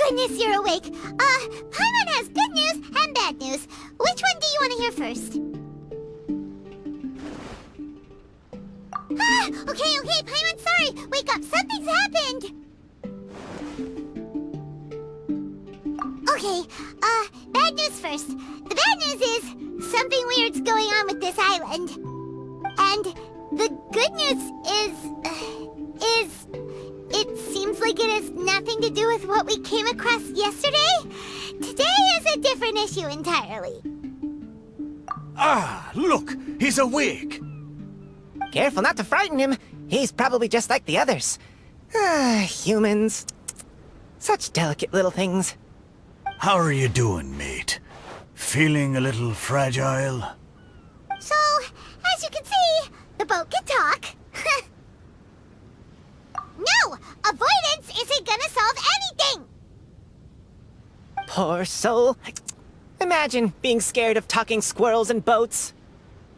goodness you're awake. Paimon has good news and bad news. Which one do you want to hear first? Okay, Paimon, sorry. Wake up, something's happened. Okay, bad news first. The bad news is something weird's going on with this island. And the good news is it seems like it has nothing to do with what we came across yesterday. Today is a different issue entirely. Ah, look, he's awake. Careful not to frighten him. He's probably just like the others. Humans. Such delicate little things. How are you doing, mate? Feeling a little fragile? So, as you can see, the boat can talk. No! Avoidance isn't gonna solve anything! Poor soul. Imagine being scared of talking squirrels and boats.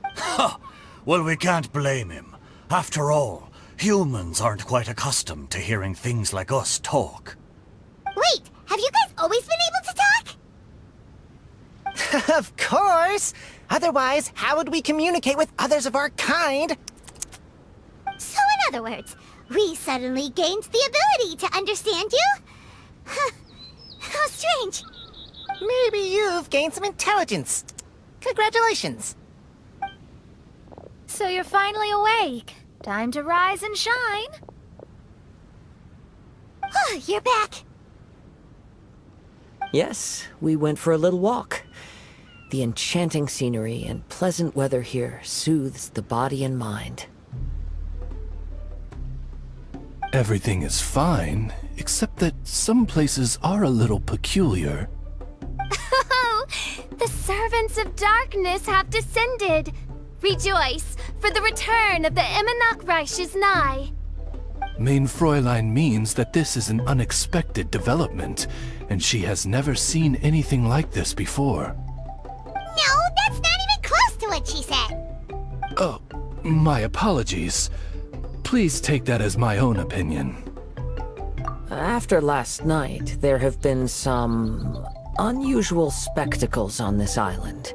Ha! Well, we can't blame him. After all, humans aren't quite accustomed to hearing things like us talk. Wait, have you guys always been able to talk? Of course! Otherwise, how would we communicate with others of our kind? So in other words, we suddenly gained the ability to understand you? How strange. Maybe you've gained some intelligence. Congratulations. So you're finally awake. Time to rise and shine. Oh, you're back. Yes, we went for a little walk. The enchanting scenery and pleasant weather here soothes the body and mind. Everything is fine, except that some places are a little peculiar. Oh, the servants of darkness have descended. Rejoice, for the return of the Reich is nigh. Mein Fräulein means that this is an unexpected development, and she has never seen anything like this before. No, that's not even close to what she said. Oh, my apologies. Please take that as my own opinion. After last night, there have been some unusual spectacles on this island.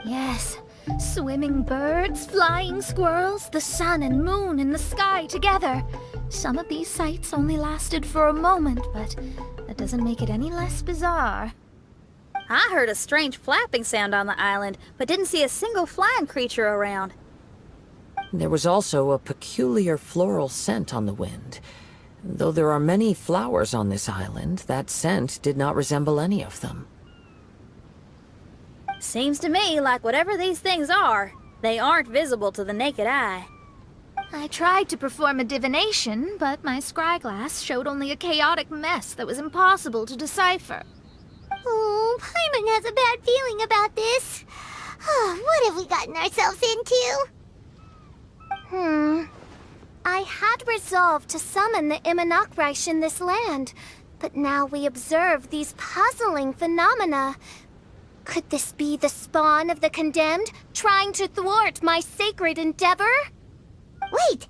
Yes, swimming birds, flying squirrels, the sun and moon in the sky together. Some of these sights only lasted for a moment, but that doesn't make it any less bizarre. I heard a strange flapping sound on the island, but didn't see a single flying creature around. There was also a peculiar floral scent on the wind. Though there are many flowers on this island, that scent did not resemble any of them. Seems to me like whatever these things are, they aren't visible to the naked eye. I tried to perform a divination, but my scryglass showed only a chaotic mess that was impossible to decipher. Oh, Paimon has a bad feeling about this. What have we gotten ourselves into? I had resolved to summon the Reich in this land, but now we observe these puzzling phenomena. Could this be the spawn of the condemned, trying to thwart my sacred endeavor? Wait,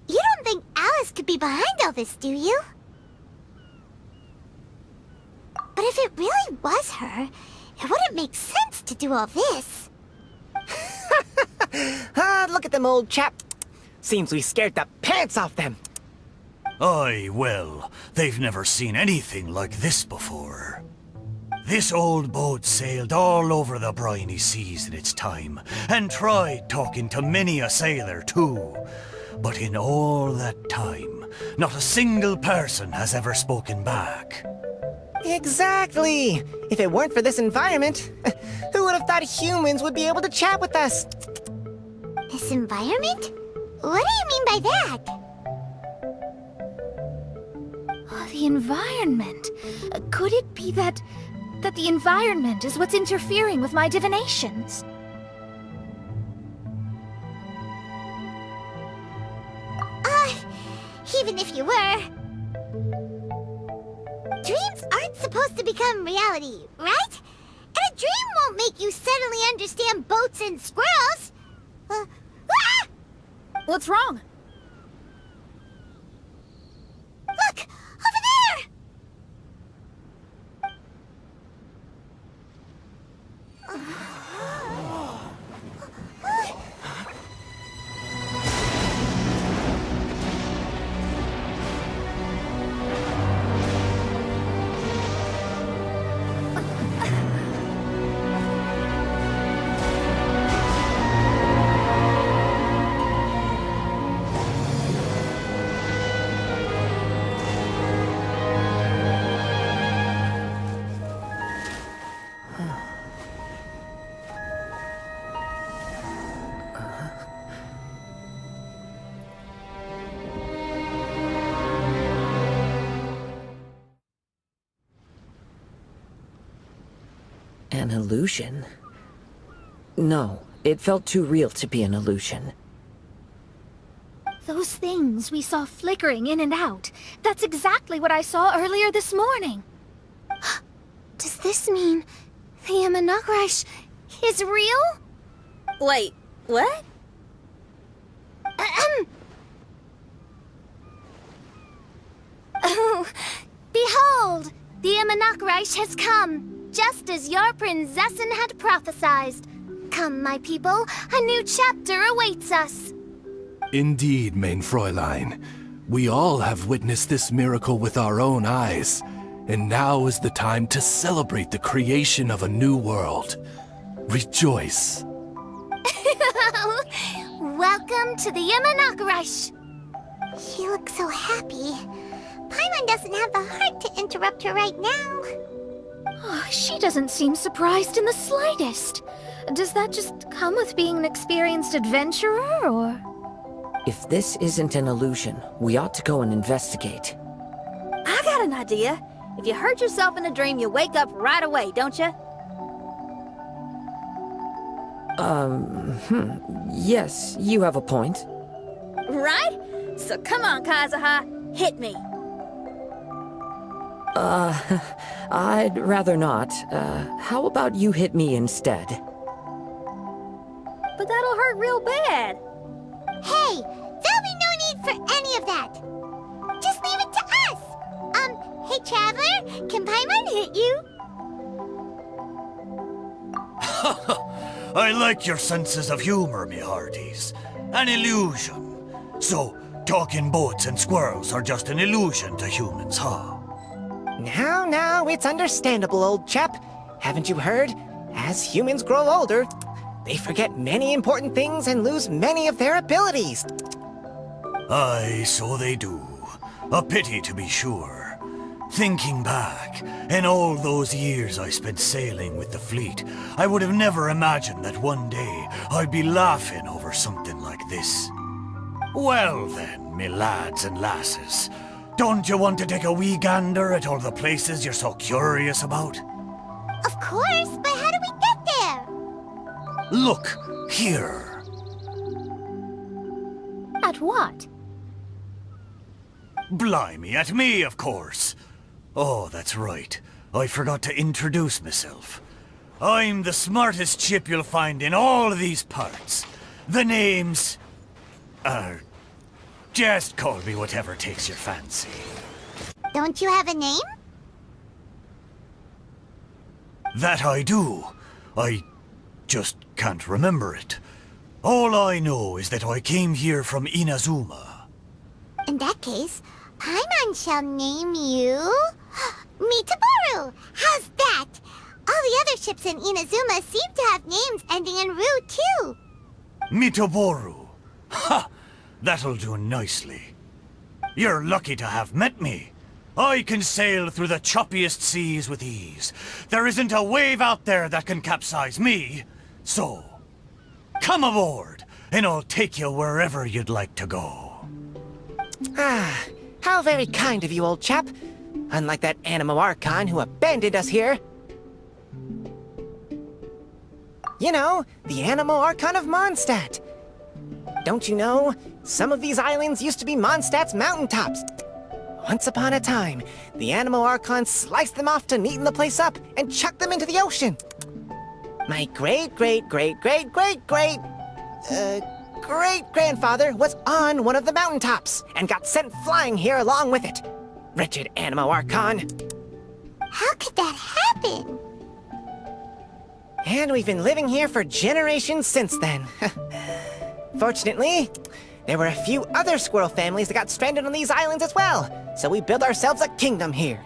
you don't think Alice could be behind all this, do you? But if it really was her, it wouldn't make sense to do all this. Look at them, old chap. Seems we scared the pants off them. Aye, well, they've never seen anything like this before. This old boat sailed all over the briny seas in its time, and tried talking to many a sailor too. But in all that time, not a single person has ever spoken back. Exactly. If it weren't for this environment, who would have thought humans would be able to chat with us? This environment? What do you mean by that? Oh, the environment. Could it be that the environment is what's interfering with my divinations? Even if you were... Dreams aren't supposed to become reality, right? And a dream won't make you suddenly understand boats and squirrels. What's wrong? Look! Over there! An illusion? No, it felt too real to be an illusion. Those things we saw flickering in and out. That's exactly what I saw earlier this morning. Does this mean the Imanakrish is real? Wait, what? Oh, behold! The Imanakrish has come, just as your Prinzessin had prophesied. Come, my people, a new chapter awaits us. Indeed, mein Fräulein. We all have witnessed this miracle with our own eyes, and now is the time to celebrate the creation of a new world. Rejoice. Welcome to the Imanakrish. She looks so happy. Paimon doesn't have the heart to interrupt her right now. Oh, she doesn't seem surprised in the slightest. Does that just come with being an experienced adventurer, or...? If this isn't an illusion, we ought to go and investigate. I got an idea. If you hurt yourself in a dream, you wake up right away, don't you? Yes, you have a point. Right? So come on, Kazuha, hit me. I'd rather not. How about you hit me instead? But that'll hurt real bad. Hey, there'll be no need for any of that. Just leave it to us. Hey, Traveler, can Paimon hit you? I like your senses of humor, me hearties. An illusion. So, talking boats and squirrels are just an illusion to humans, huh? Now, it's understandable, old chap. Haven't you heard? As humans grow older, they forget many important things and lose many of their abilities. Aye, so they do. A pity to be sure. Thinking back, in all those years I spent sailing with the fleet, I would have never imagined that one day I'd be laughing over something like this. Well then, me lads and lasses, don't you want to take a wee gander at all the places you're so curious about? Of course, but how do we get there? Look, here. At what? Blimey, at me, of course. Oh, that's right. I forgot to introduce myself. I'm the smartest chip you'll find in all of these parts. The name's... just call me whatever takes your fancy. Don't you have a name? That I do. I just can't remember it. All I know is that I came here from Inazuma. In that case, Paimon shall name you... Mitaboru! How's that? All the other ships in Inazuma seem to have names ending in Ru, too. Mitaboru. Ha! That'll do nicely. You're lucky to have met me. I can sail through the choppiest seas with ease. There isn't a wave out there that can capsize me. So, come aboard, and I'll take you wherever you'd like to go. Ah, how very kind of you, old chap. Unlike that Animo Archon who abandoned us here. You know, the Animo Archon of Mondstadt. Don't you know, some of these islands used to be Mondstadt's mountaintops. Once upon a time, the Animo Archon sliced them off to neaten the place up and chucked them into the ocean. My great-grandfather was on one of the mountaintops and got sent flying here along with it. Wretched Animo Archon. How could that happen? And we've been living here for generations since then. Fortunately, there were a few other squirrel families that got stranded on these islands as well, so we built ourselves a kingdom here.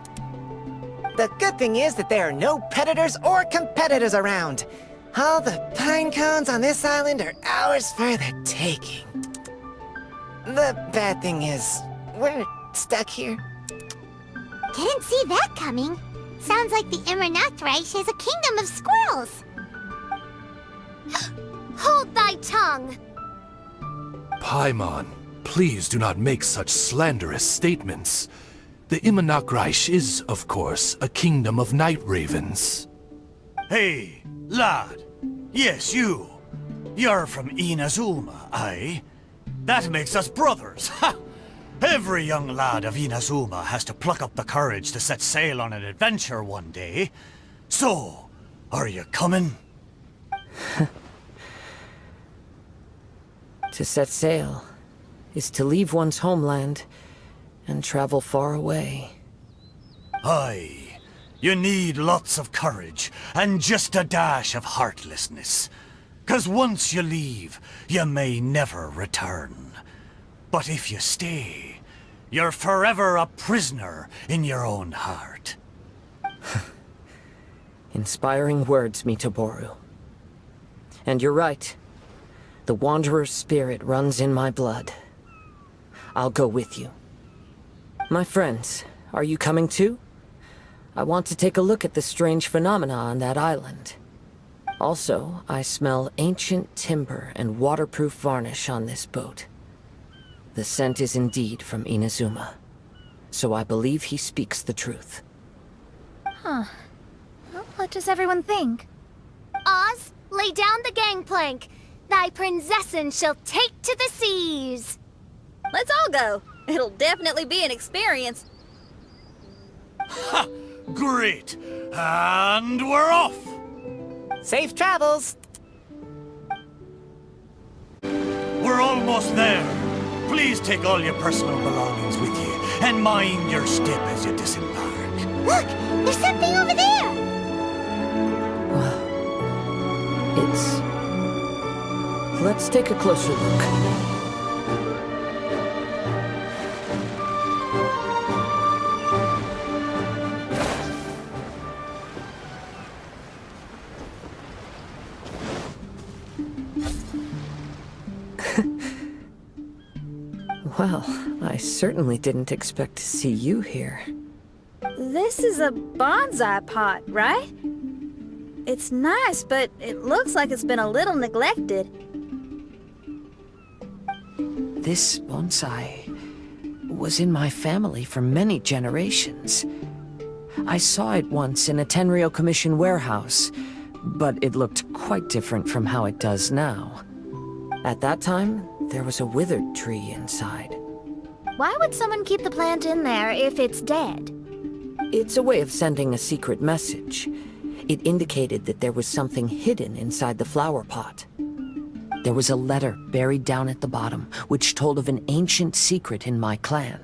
The good thing is that there are no predators or competitors around. All the pine cones on this island are ours for the taking. The bad thing is, we're stuck here. Didn't see that coming. Sounds like the Imanakrish is a kingdom of squirrels. Hold thy tongue! Paimon, please do not make such slanderous statements. The Imanakrish is, of course, a kingdom of night ravens. Hey, lad. Yes, you. You're from Inazuma, aye? That makes us brothers, ha! Every young lad of Inazuma has to pluck up the courage to set sail on an adventure one day. So, are you coming? To set sail is to leave one's homeland and travel far away. Aye. You need lots of courage and just a dash of heartlessness. 'Cause once you leave, you may never return. But if you stay, you're forever a prisoner in your own heart. Inspiring words, Mitoboru. And you're right. The Wanderer's spirit runs in my blood. I'll go with you. My friends, are you coming too? I want to take a look at the strange phenomena on that island. Also, I smell ancient timber and waterproof varnish on this boat. The scent is indeed from Inazuma, so I believe he speaks the truth. Huh. Well, what does everyone think? Oz, lay down the gangplank. Thy princessin shall take to the seas. Let's all go. It'll definitely be an experience. Ha! Great! And we're off! Safe travels! We're almost there. Please take all your personal belongings with you, and mind your step as you disembark. Look, there's something over there. It's... Let's take a closer look. Well, I certainly didn't expect to see you here. This is a bonsai pot, right? It's nice, but it looks like it's been a little neglected. This bonsai was in my family for many generations. I saw it once in a Tenryo Commission warehouse, but it looked quite different from how it does now. At that time, there was a withered tree inside. Why would someone keep the plant in there if it's dead? It's a way of sending a secret message. It indicated that there was something hidden inside the flower pot. There was a letter buried down at the bottom, which told of an ancient secret in my clan.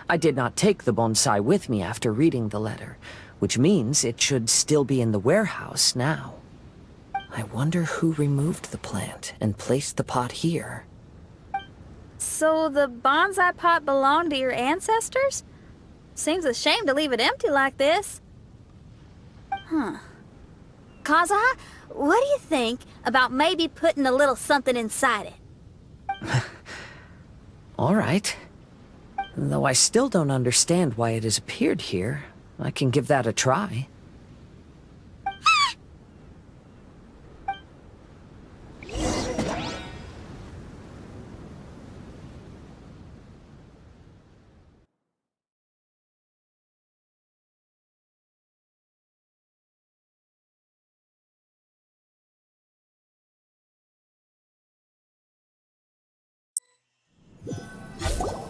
I did not take the bonsai with me after reading the letter, which means it should still be in the warehouse now. I wonder who removed the plant and placed the pot here. So the bonsai pot belonged to your ancestors? Seems a shame to leave it empty like this. Huh. Kazuha, what do you think about maybe putting a little something inside it? All right. Though I still don't understand why it has appeared here, I can give that a try.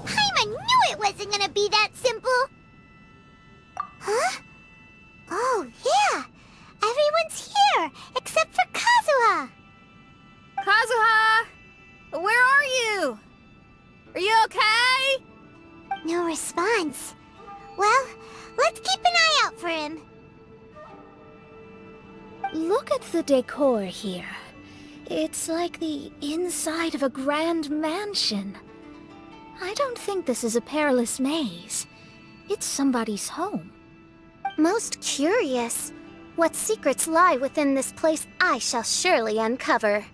Paimon knew it wasn't gonna be that simple. Huh? Oh, yeah. Everyone's here, except for Kazuha. Kazuha! Where are you? Are you okay? No response. Well, let's keep an eye out for him. Look at the decor here. It's like the inside of a grand mansion. I don't think this is a perilous maze. It's somebody's home. Most curious. What secrets lie within this place I shall surely uncover.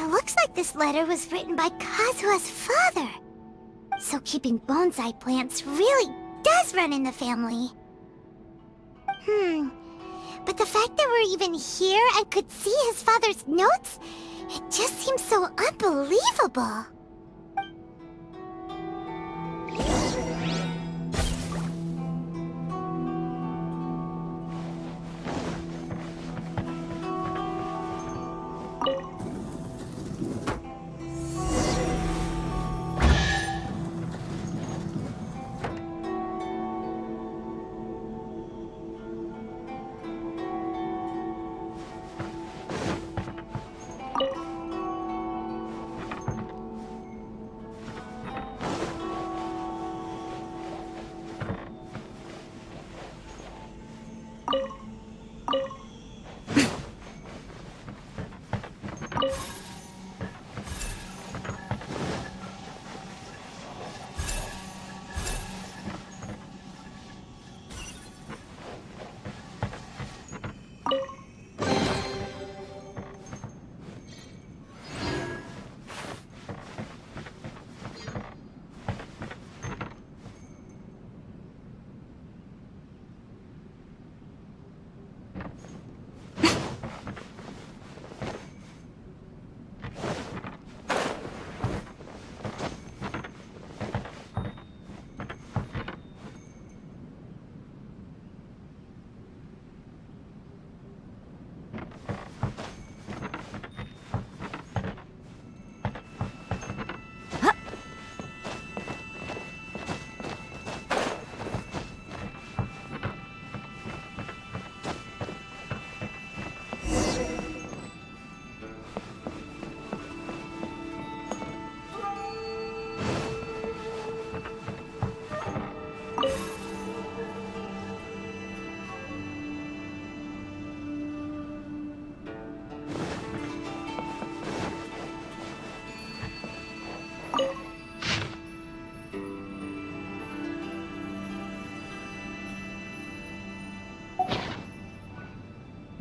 looks like this letter was written by Kazuha's father. So keeping bonsai plants really does run in the family. But the fact that we're even here and could see his father's notes, it just seems so unbelievable.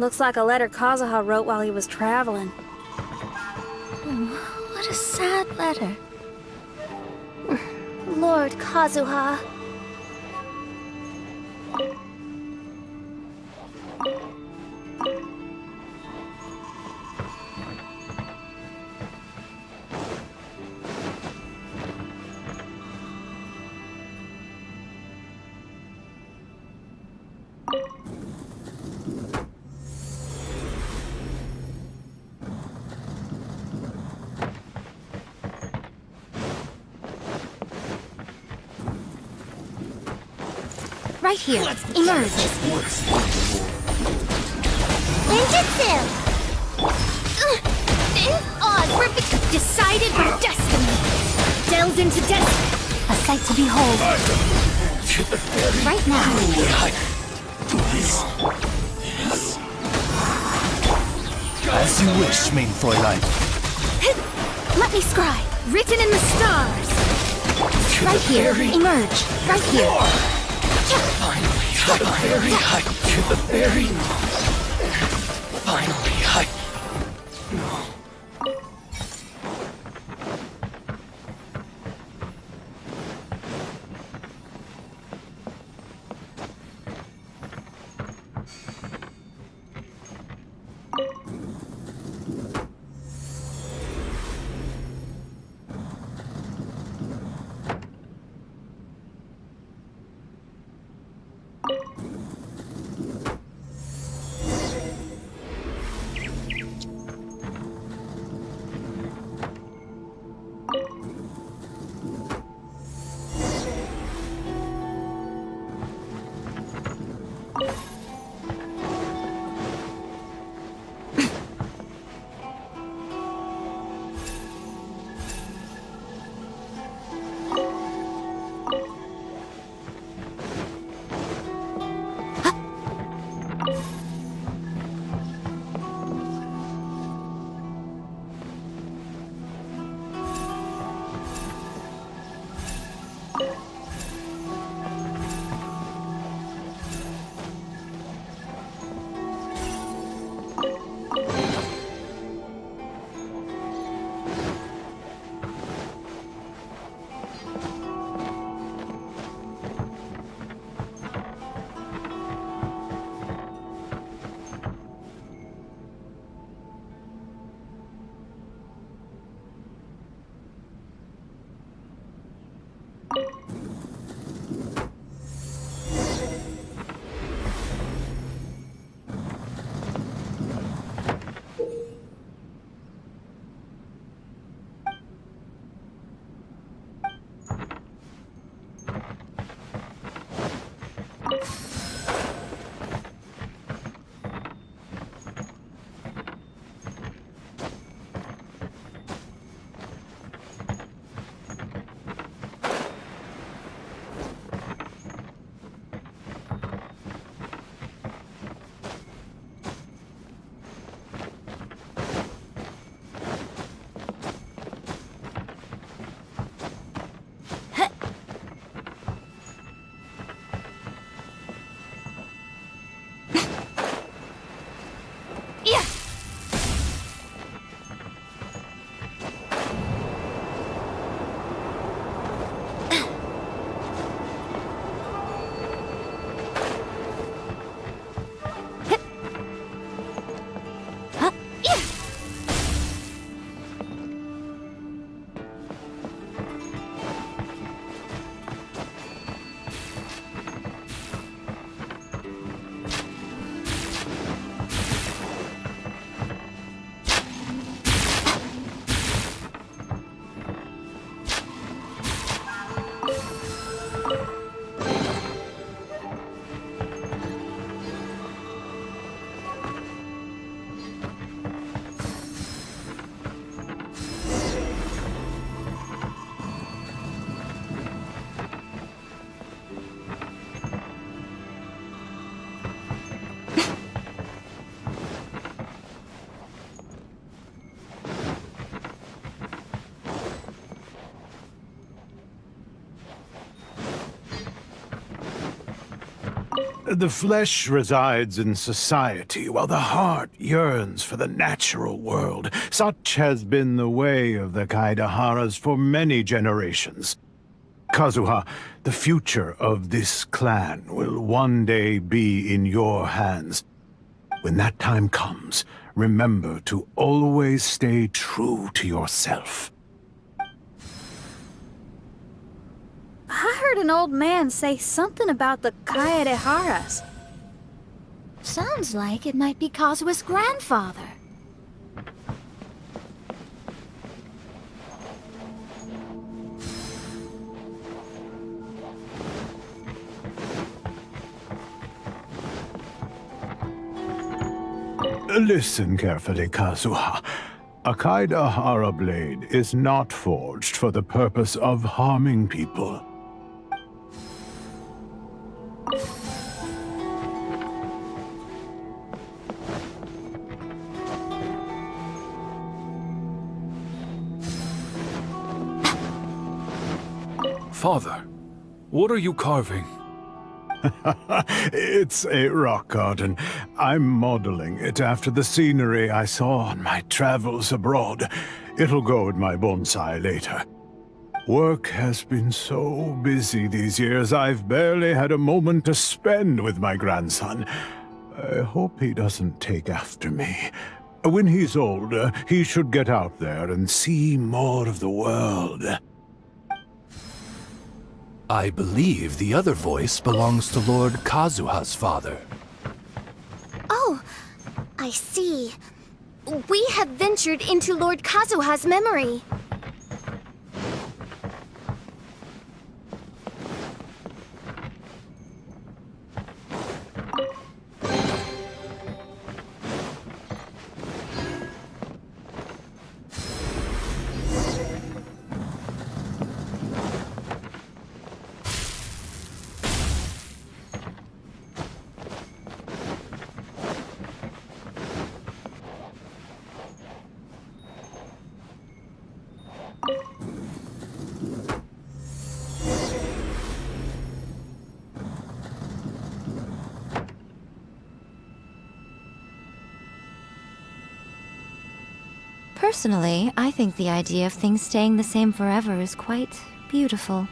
Looks like a letter Kazuha wrote while he was traveling. What a sad letter. Lord Kazuha. Right here. Emerge. Ninjutsu! This odds were decided by destiny. Delved into destiny. A sight to behold. Right now. As you wish, main Fräulein. Let me scry. Written in the stars. Right here. Emerge. Right here. Finally, The flesh resides in society, while the heart yearns for the natural world. Such has been the way of the Kaidaharas for many generations. Kazuha, the future of this clan will one day be in your hands. When that time comes, remember to always stay true to yourself. I heard an old man say something about the Kaedeharas. Sounds like it might be Kazuha's grandfather. Listen carefully, Kazuha. A Kaidahara blade is not forged for the purpose of harming people. Father, what are you carving? It's a rock garden. I'm modeling it after the scenery I saw on my travels abroad. It'll go in my bonsai later. Work has been so busy these years, I've barely had a moment to spend with my grandson. I hope he doesn't take after me. When he's older, he should get out there and see more of the world. I believe the other voice belongs to Lord Kazuha's father. Oh, I see. We have ventured into Lord Kazuha's memory. Personally, I think the idea of things staying the same forever is quite beautiful.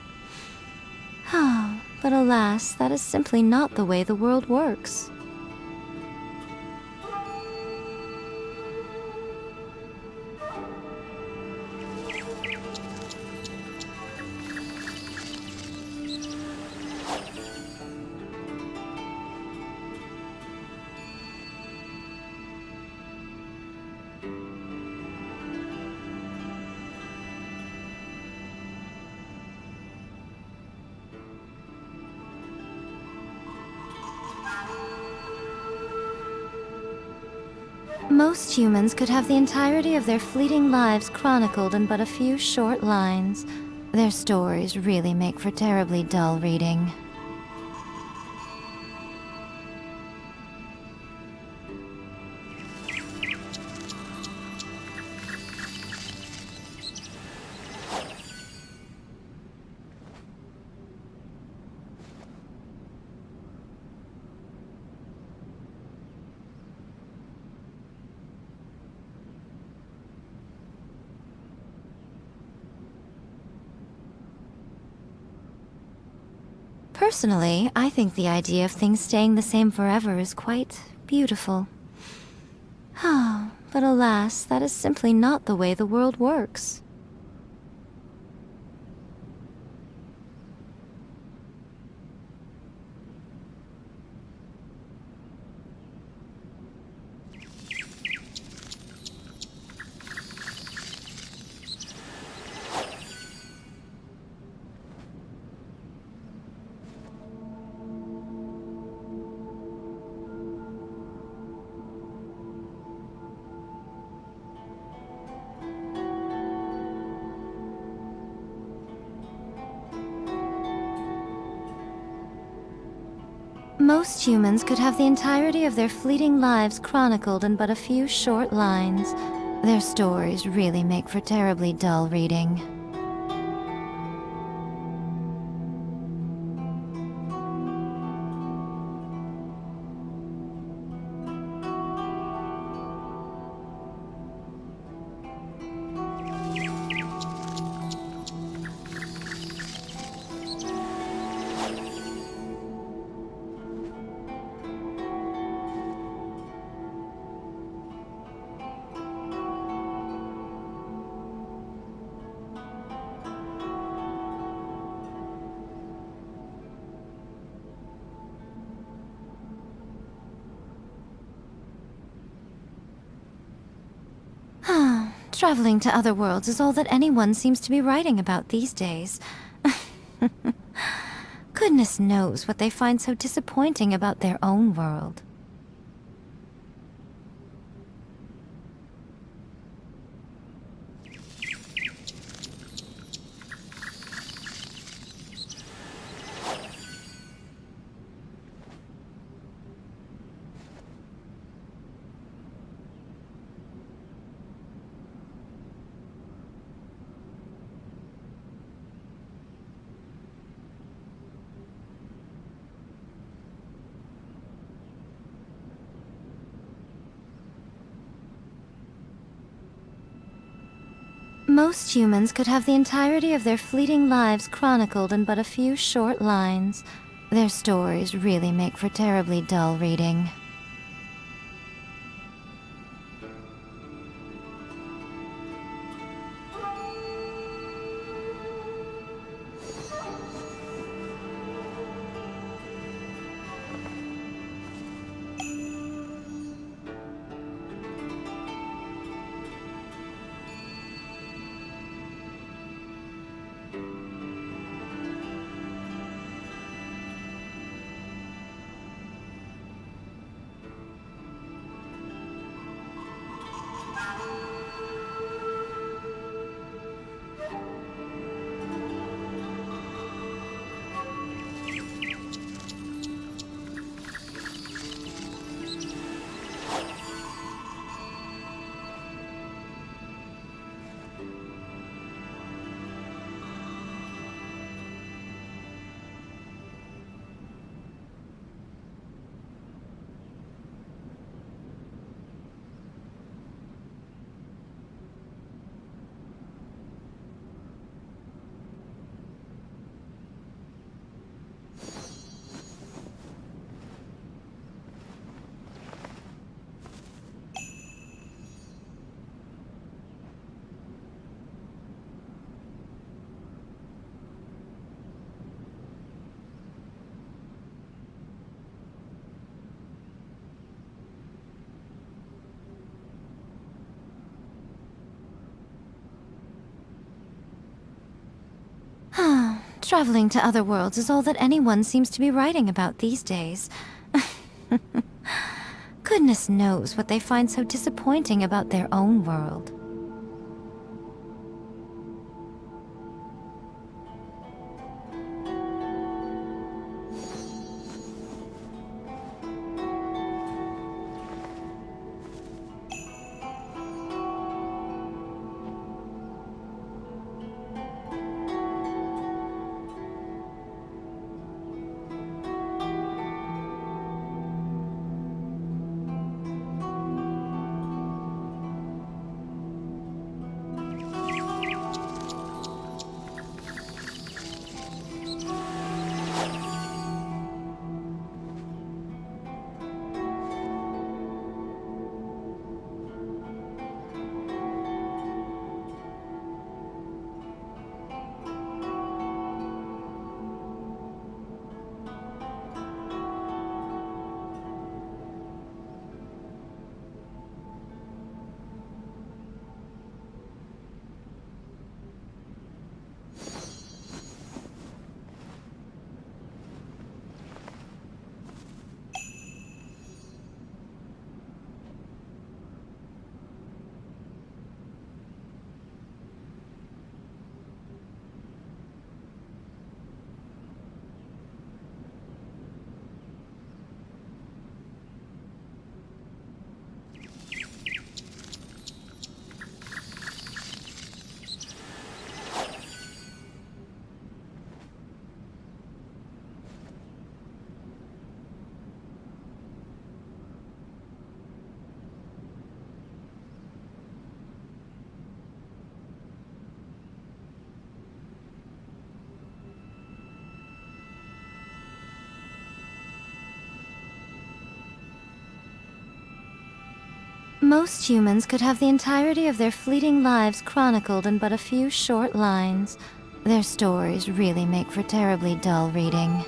But alas, that is simply not the way the world works. Most humans could have the entirety of their fleeting lives chronicled in but a few short lines. Their stories really make for terribly dull reading. Personally, I think the idea of things staying the same forever is quite beautiful. But alas, that is simply not the way the world works. Most humans could have the entirety of their fleeting lives chronicled in but a few short lines. Their stories really make for terribly dull reading. Traveling to other worlds is all that anyone seems to be writing about these days. Goodness knows what they find so disappointing about their own world. Most humans could have the entirety of their fleeting lives chronicled in but a few short lines. Their stories really make for terribly dull reading. Traveling to other worlds is all that anyone seems to be writing about these days. Goodness knows what they find so disappointing about their own world. Most humans could have the entirety of their fleeting lives chronicled in but a few short lines. Their stories really make for terribly dull reading.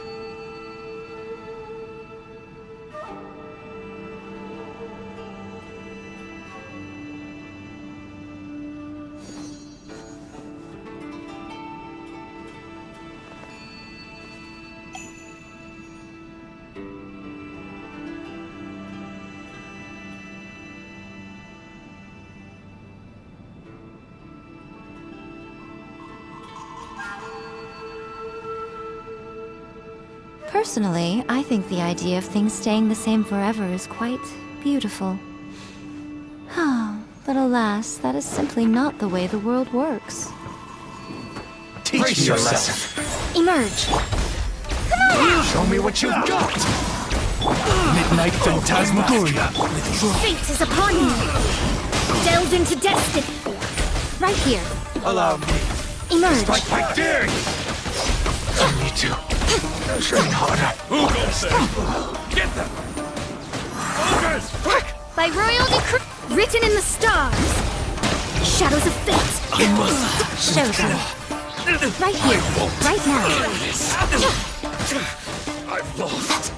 Personally, I think the idea of things staying the same forever is quite beautiful. But alas, that is simply not the way the world works. Teach me your lesson. Emerge. Show me what you've got. Midnight Phantasmagoria. Fate is upon you. Delve into destiny. Right here. Allow me. Emerge. Strike my daring. Me too. Train harder. Get them. Focus. By royal decree. Written in the stars. Shadows of fate. I must Show them. Right here. Right now. I've lost.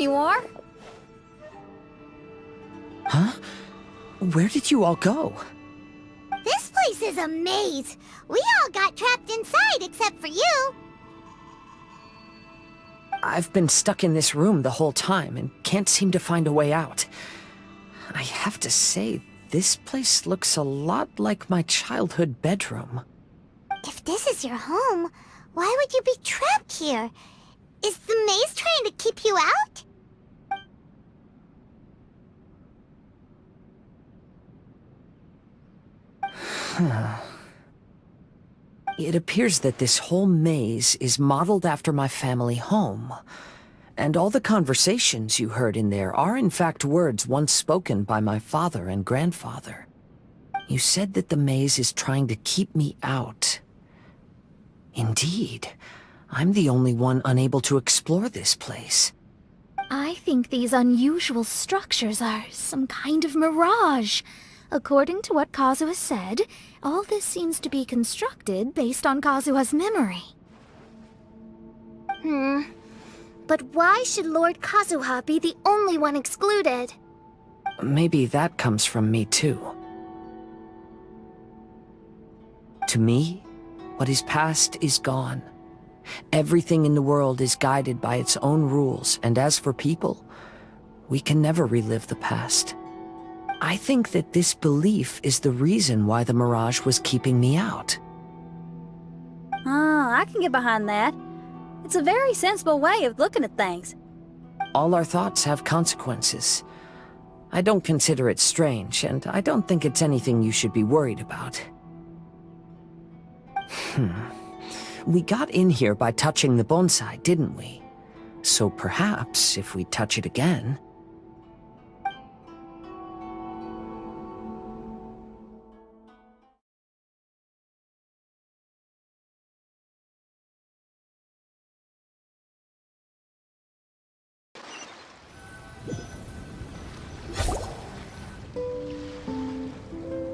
anymore. Huh? Where did you all go? This place is a maze. We all got trapped inside except for you. I've been stuck in this room the whole time and can't seem to find a way out. I have to say, this place looks a lot like my childhood bedroom. If this is your home, why would you be trapped here? Is the maze trying to keep you out? It appears that this whole maze is modeled after my family home. And all the conversations you heard in there are in fact words once spoken by my father and grandfather. You said that the maze is trying to keep me out. Indeed, I'm the only one unable to explore this place. I think these unusual structures are some kind of mirage. According to what Kazuha said, all this seems to be constructed based on Kazuha's memory. But why should Lord Kazuha be the only one excluded? Maybe that comes from me too. To me, what is past is gone. Everything in the world is guided by its own rules, and as for people, we can never relive the past. I think that this belief is the reason why the mirage was keeping me out. I can get behind that. It's a very sensible way of looking at things. All our thoughts have consequences. I don't consider it strange, and I don't think it's anything you should be worried about. We got in here by touching the bonsai, didn't we? So perhaps, if we touch it again...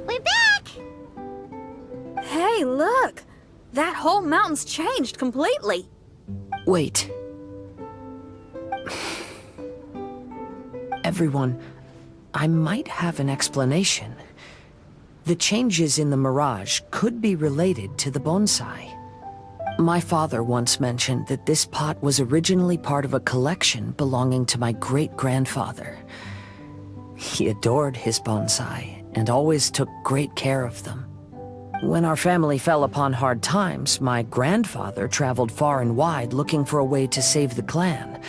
We're back! Hey, look! That whole mountain's changed completely. Wait. Everyone, I might have an explanation. The changes in the mirage could be related to the bonsai. My father once mentioned that this pot was originally part of a collection belonging to my great-grandfather. He adored his bonsai and always took great care of them. When our family fell upon hard times, my grandfather traveled far and wide looking for a way to save the clan.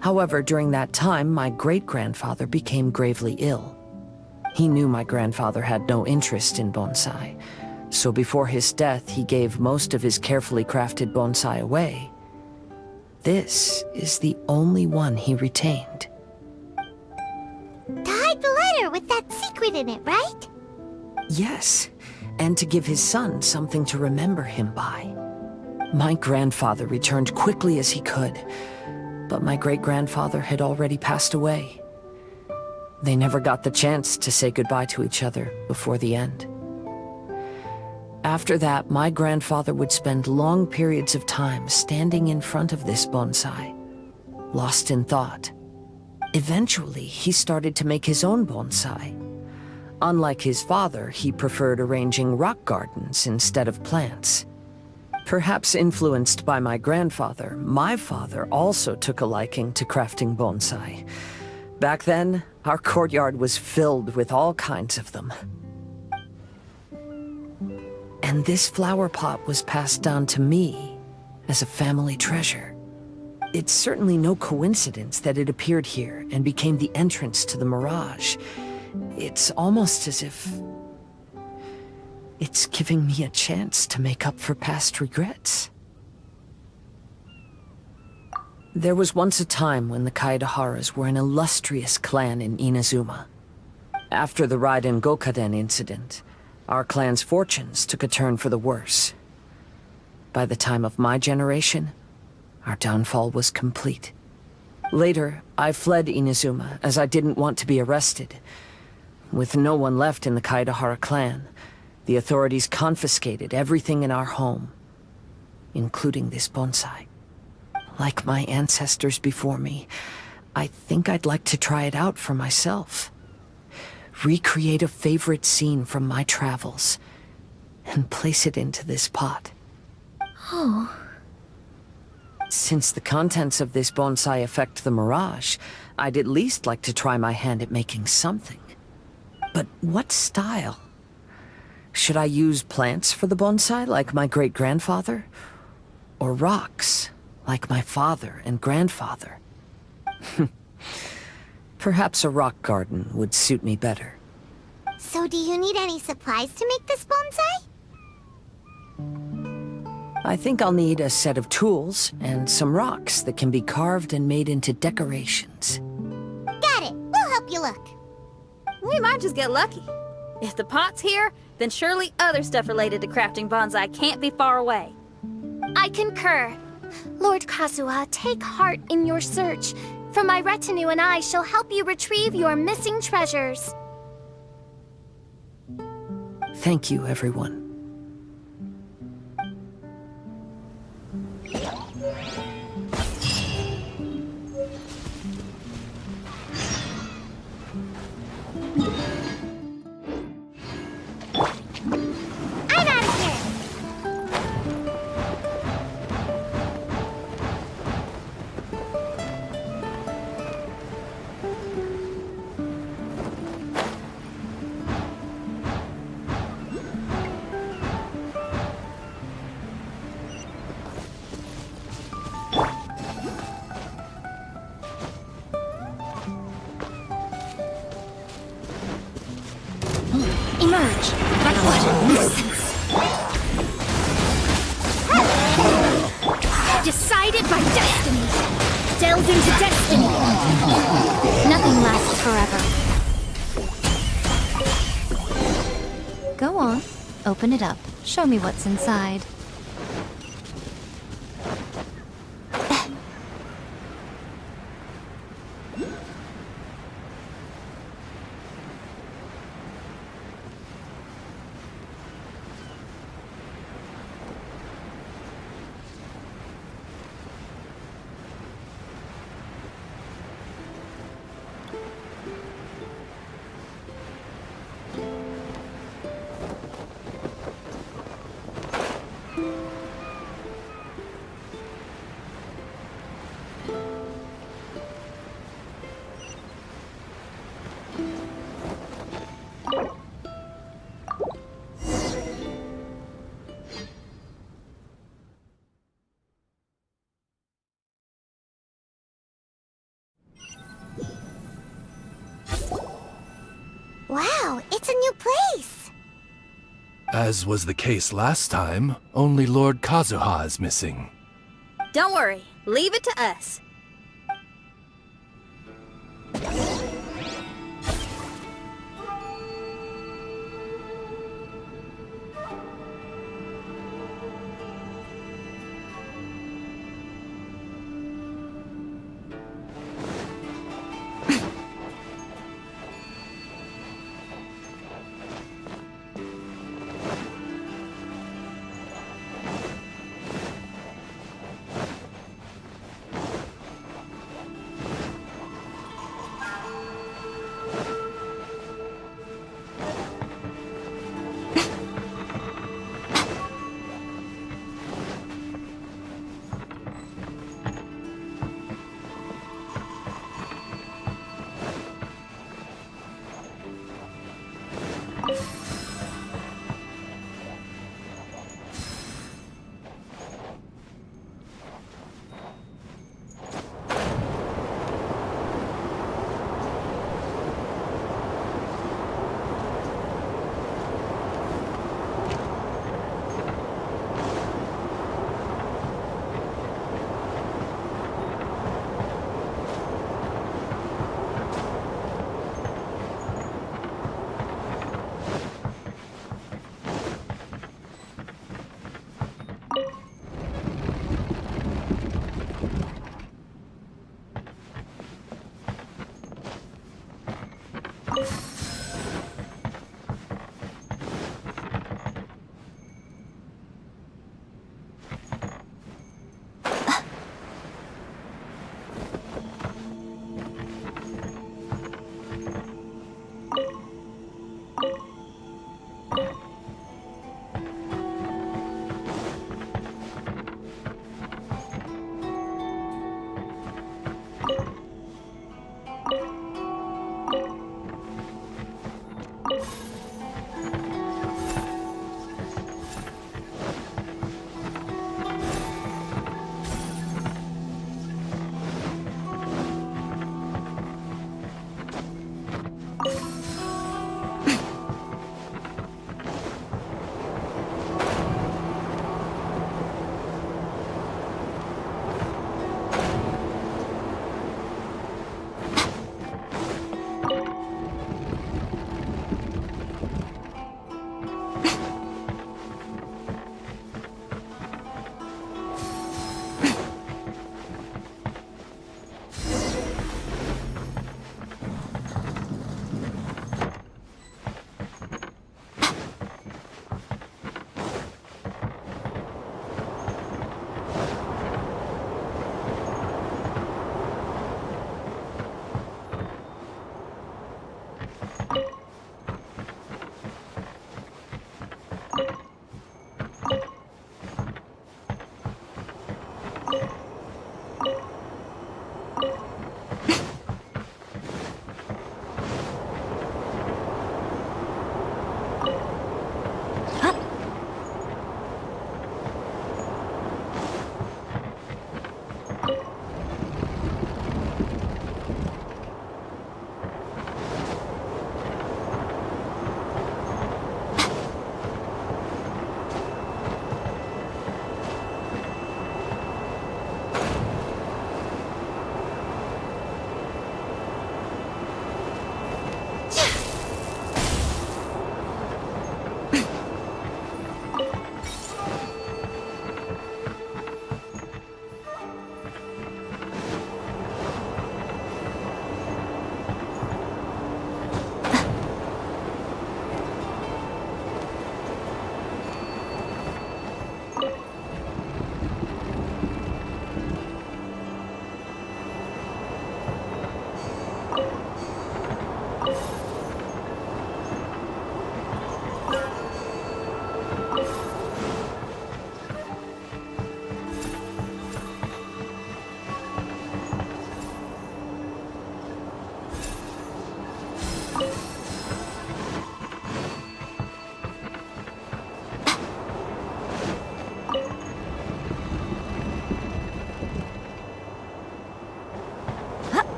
However, during that time, my great-grandfather became gravely ill. He knew my grandfather had no interest in bonsai, so before his death, he gave most of his carefully crafted bonsai away. This is the only one he retained. To hide the letter with that secret in it, right? Yes, and to give his son something to remember him by. My grandfather returned quickly as he could, but my great-grandfather had already passed away. They never got the chance to say goodbye to each other before the end. After that, my grandfather would spend long periods of time standing in front of this bonsai, lost in thought. Eventually, he started to make his own bonsai. Unlike his father, he preferred arranging rock gardens instead of plants. Perhaps influenced by my grandfather, my father also took a liking to crafting bonsai. Back then, our courtyard was filled with all kinds of them. And this flower pot was passed down to me as a family treasure. It's certainly no coincidence that it appeared here and became the entrance to the mirage. It's almost as if it's giving me a chance to make up for past regrets. There was once a time when the Kaidaharas were an illustrious clan in Inazuma. After the Raiden Gokaden incident, our clan's fortunes took a turn for the worse. By the time of my generation, our downfall was complete. Later, I fled Inazuma as I didn't want to be arrested. With no one left in the Kaidahara clan, the authorities confiscated everything in our home, including this bonsai. Like my ancestors before me, I think I'd like to try it out for myself. Recreate a favorite scene from my travels and place it into this pot. Oh. Since the contents of this bonsai affect the mirage, I'd at least like to try my hand at making something. But what style? Should I use plants for the bonsai like my great-grandfather? Or rocks like my father and grandfather? Perhaps a rock garden would suit me better. So do you need any supplies to make this bonsai? I think I'll need a set of tools and some rocks that can be carved and made into decorations. Got it. We'll help you look. We might just get lucky. If the pot's here, then surely other stuff related to crafting bonsai can't be far away. I concur. Lord Kazuha, take heart in your search, for my retinue and I shall help you retrieve your missing treasures. Thank you, everyone. I'm out of here. Emerge. But what a nuisance. Decided by destiny. Delve into destiny. Nothing lasts forever. Go on. Open it up. Show me what's inside. Wow, it's a new place. As was the case last time, only Lord Kazuha is missing. Don't worry, leave it to us.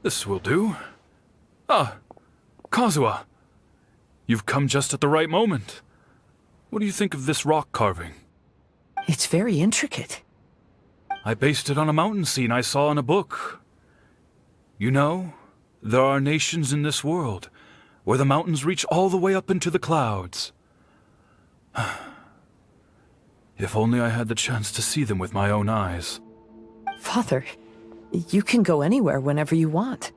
This will do. Ah, Kazuha. You've come just at the right moment. What do you think of this rock carving? It's very intricate. I based it on a mountain scene I saw in a book. You know, there are nations in this world where the mountains reach all the way up into the clouds. If only I had the chance to see them with my own eyes. Father, you can go anywhere whenever you want.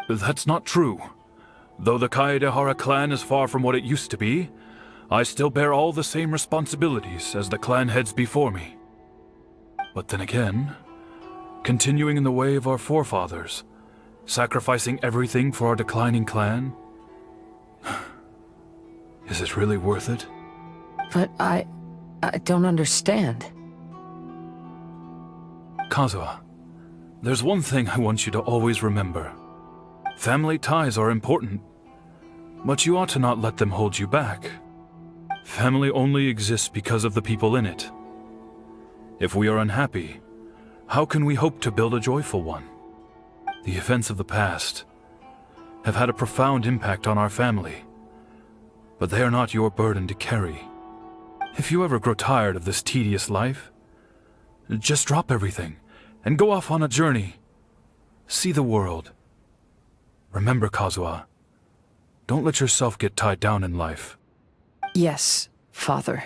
That's not true. Though the Kaedehara clan is far from what it used to be, I still bear all the same responsibilities as the clan heads before me. But then again, continuing in the way of our forefathers, sacrificing everything for our declining clan, is it really worth it? But I don't understand. Kazuha, there's one thing I want you to always remember. Family ties are important, but you ought to not let them hold you back. Family only exists because of the people in it. If we are unhappy, how can we hope to build a joyful one? The events of the past have had a profound impact on our family, but they are not your burden to carry. If you ever grow tired of this tedious life, just drop everything and go off on a journey. See the world. Remember, Kazuha, don't let yourself get tied down in life. Yes, Father.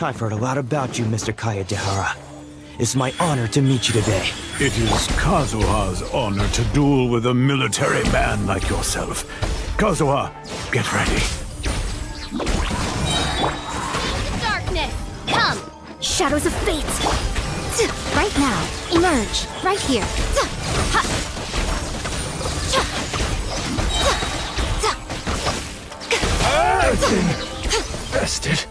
I've heard a lot about you, Mr. Kaedehara. It's my honor to meet you today. It is Kazuha's honor to duel with a military man like yourself. Kazuha, get ready. Darkness, come! Shadows of fate! Right now. Emerge. Right here. Bested.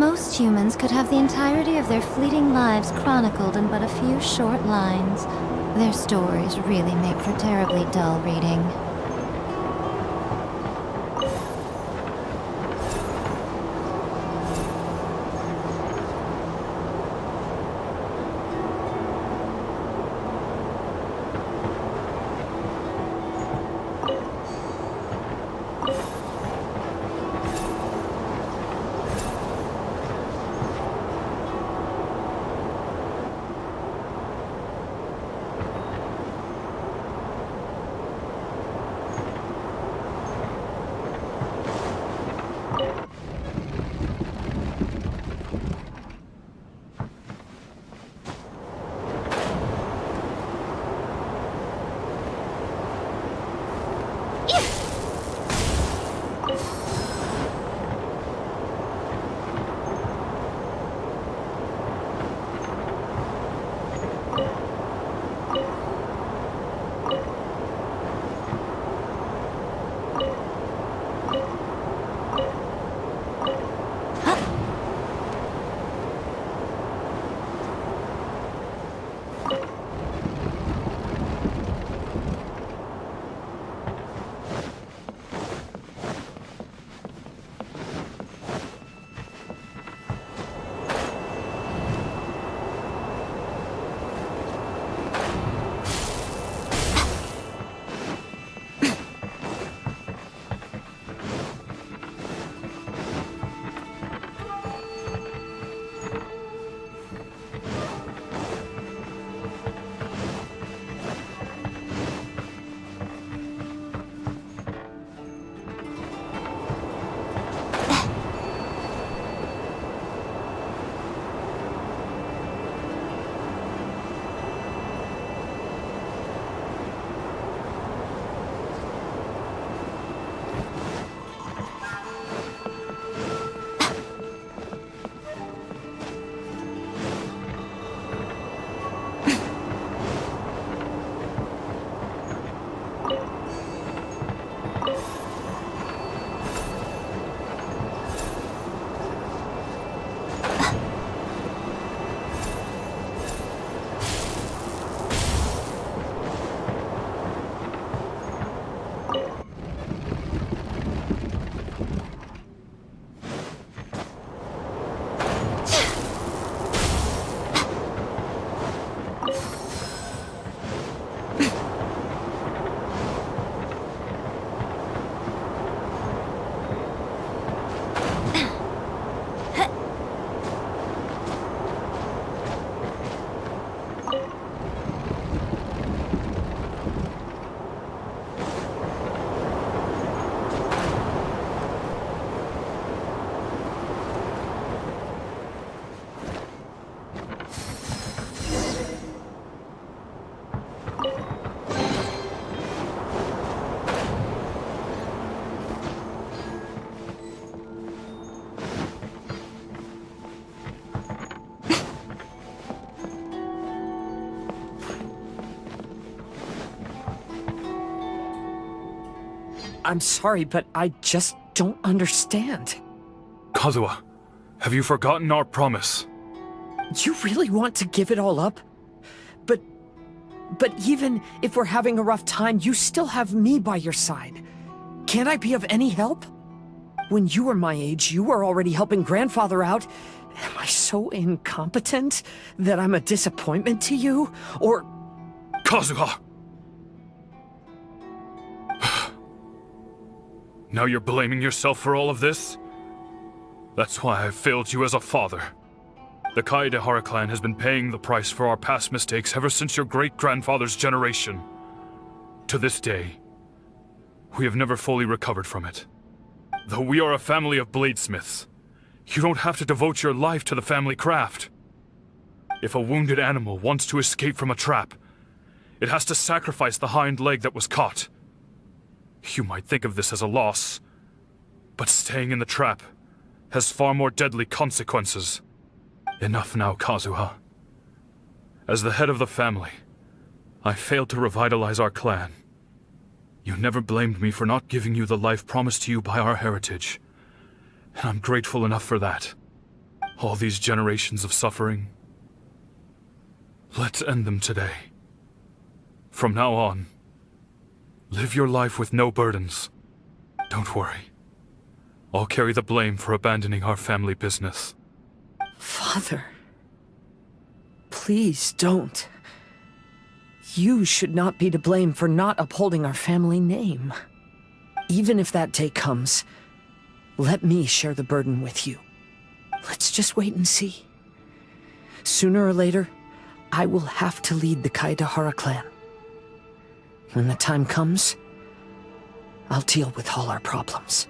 Most humans could have the entirety of their fleeting lives chronicled in but a few short lines. Their stories really make for terribly dull reading. I'm sorry, but I just don't understand. Kazuha, have you forgotten our promise? You really want to give it all up? But even if we're having a rough time, you still have me by your side. Can't I be of any help? When you were my age, you were already helping Grandfather out. Am I so incompetent that I'm a disappointment to you? Or... Kazuha! Now you're blaming yourself for all of this? That's why I failed you as a father. The Kaedehara clan has been paying the price for our past mistakes ever since your great-grandfather's generation. To this day, we have never fully recovered from it. Though we are a family of bladesmiths, you don't have to devote your life to the family craft. If a wounded animal wants to escape from a trap, it has to sacrifice the hind leg that was caught. You might think of this as a loss, but staying in the trap has far more deadly consequences. Enough now, Kazuha. As the head of the family, I failed to revitalize our clan. You never blamed me for not giving you the life promised to you by our heritage, and I'm grateful enough for that. All these generations of suffering, let's end them today. From now on, live your life with no burdens. Don't worry. I'll carry the blame for abandoning our family business. Father, please don't. You should not be to blame for not upholding our family name. Even if that day comes, let me share the burden with you. Let's just wait and see. Sooner or later, I will have to lead the Kaedehara clan. When the time comes, I'll deal with all our problems.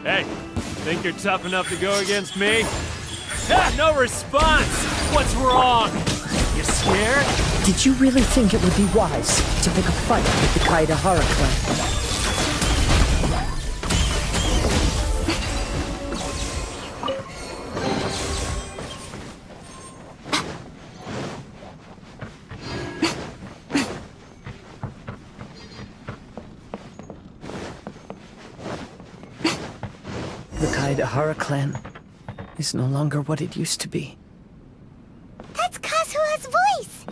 Hey, think you're tough enough to go against me? Ah, no response! What's wrong? You scared? Did you really think it would be wise to pick a fight with the Kaedehara clan? The Kaedehara clan is no longer what it used to be. That's Kazuha's voice!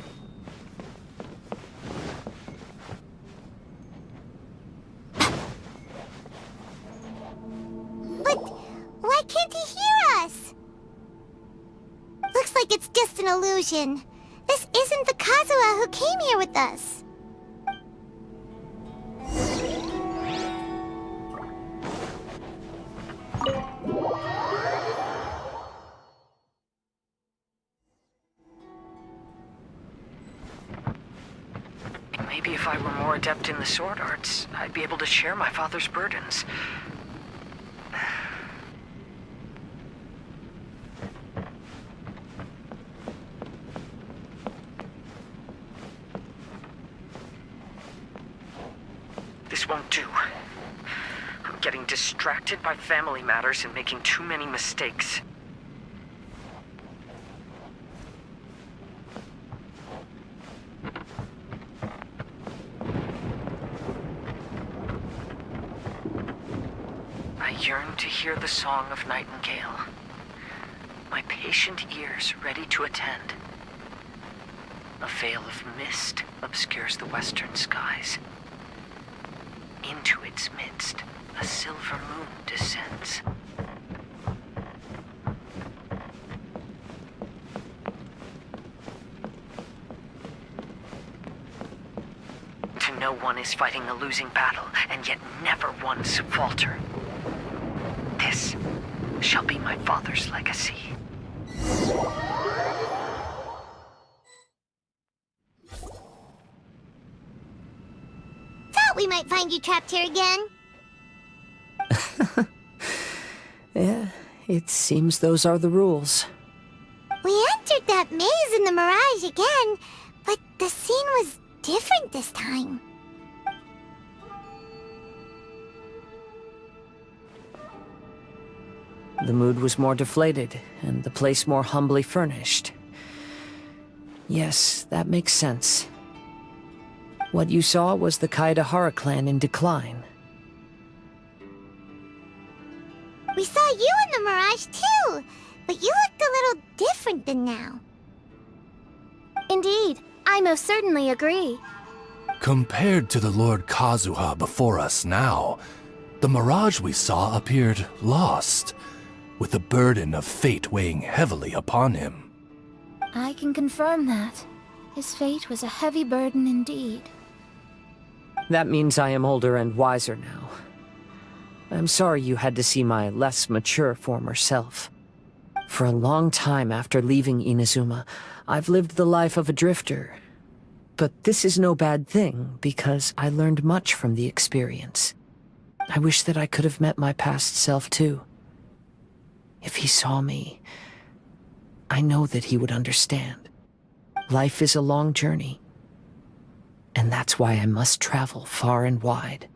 But why can't he hear us? Looks like it's just an illusion. This isn't the Kazuha who came here with us. Maybe if I were more adept in the sword arts, I'd be able to share my father's burdens. This won't do. I'm getting distracted by family matters and making too many mistakes. I yearn to hear the song of nightingale. My patient ears ready to attend. A veil of mist obscures the western skies. Into its midst, a silver moon descends. To know one is fighting a losing battle, and yet never once falter. This shall be my father's legacy. Thought we might find you trapped here again. Yeah, it seems those are the rules. We entered that maze in the Mirage again, but the scene was different this time. The mood was more deflated, and the place more humbly furnished. Yes, that makes sense. What you saw was the Kaedahara clan in decline. We saw you in the Mirage too, but you looked a little different than now. Indeed, I most certainly agree. Compared to the Lord Kazuha before us now, the mirage we saw appeared lost, with the burden of fate weighing heavily upon him. I can confirm that. His fate was a heavy burden indeed. That means I am older and wiser now. I'm sorry you had to see my less mature former self. For a long time after leaving Inazuma, I've lived the life of a drifter. But this is no bad thing, because I learned much from the experience. I wish that I could have met my past self too. If he saw me, I know that he would understand. Life is a long journey, and that's why I must travel far and wide.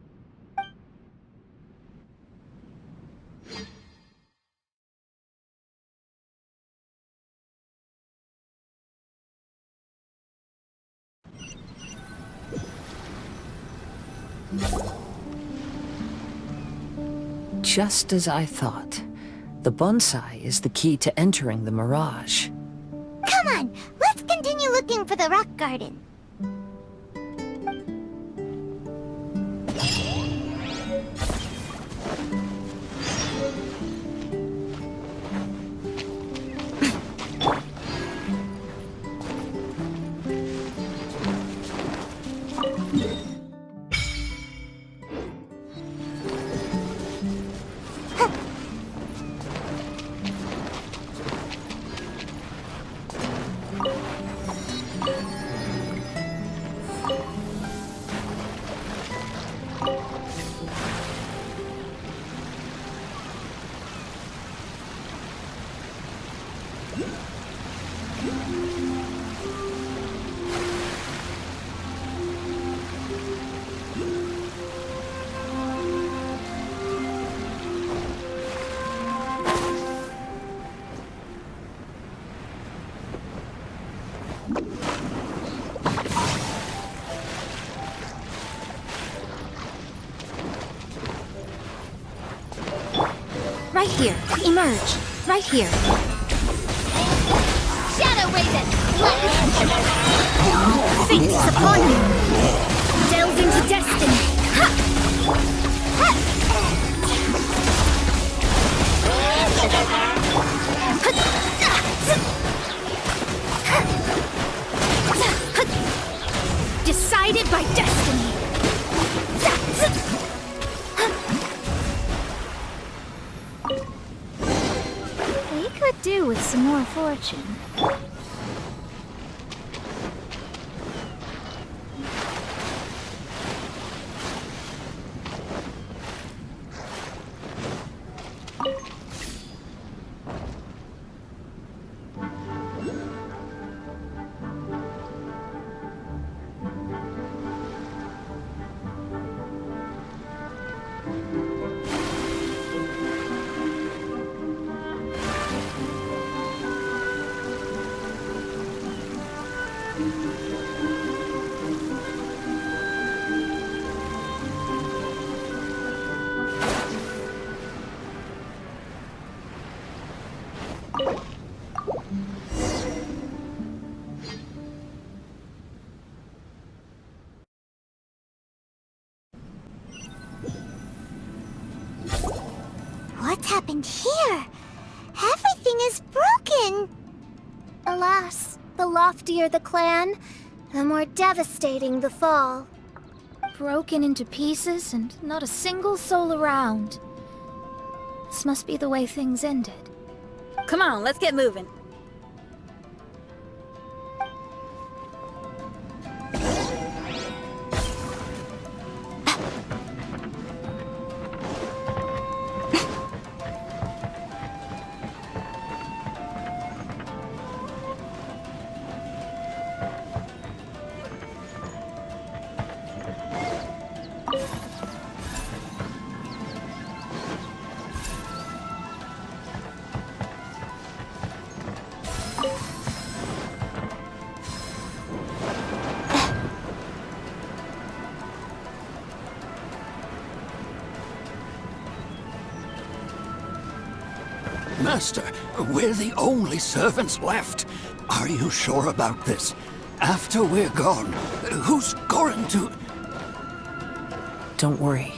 Just as I thought. The bonsai is the key to entering the Mirage. Come on, let's continue looking for the rock garden. Right here. Emerge. Right here. Shadow Raven! Fate is upon you! Delve into destiny! Decided by destiny! We could do with some more fortune. What's happened here? Everything is broken! Alas, the loftier the clan, the more devastating the fall. Broken into pieces and not a single soul around. This must be the way things ended. Come on, let's get moving. Master, we're the only servants left. Are you sure about this? After we're gone, who's going to... Don't worry.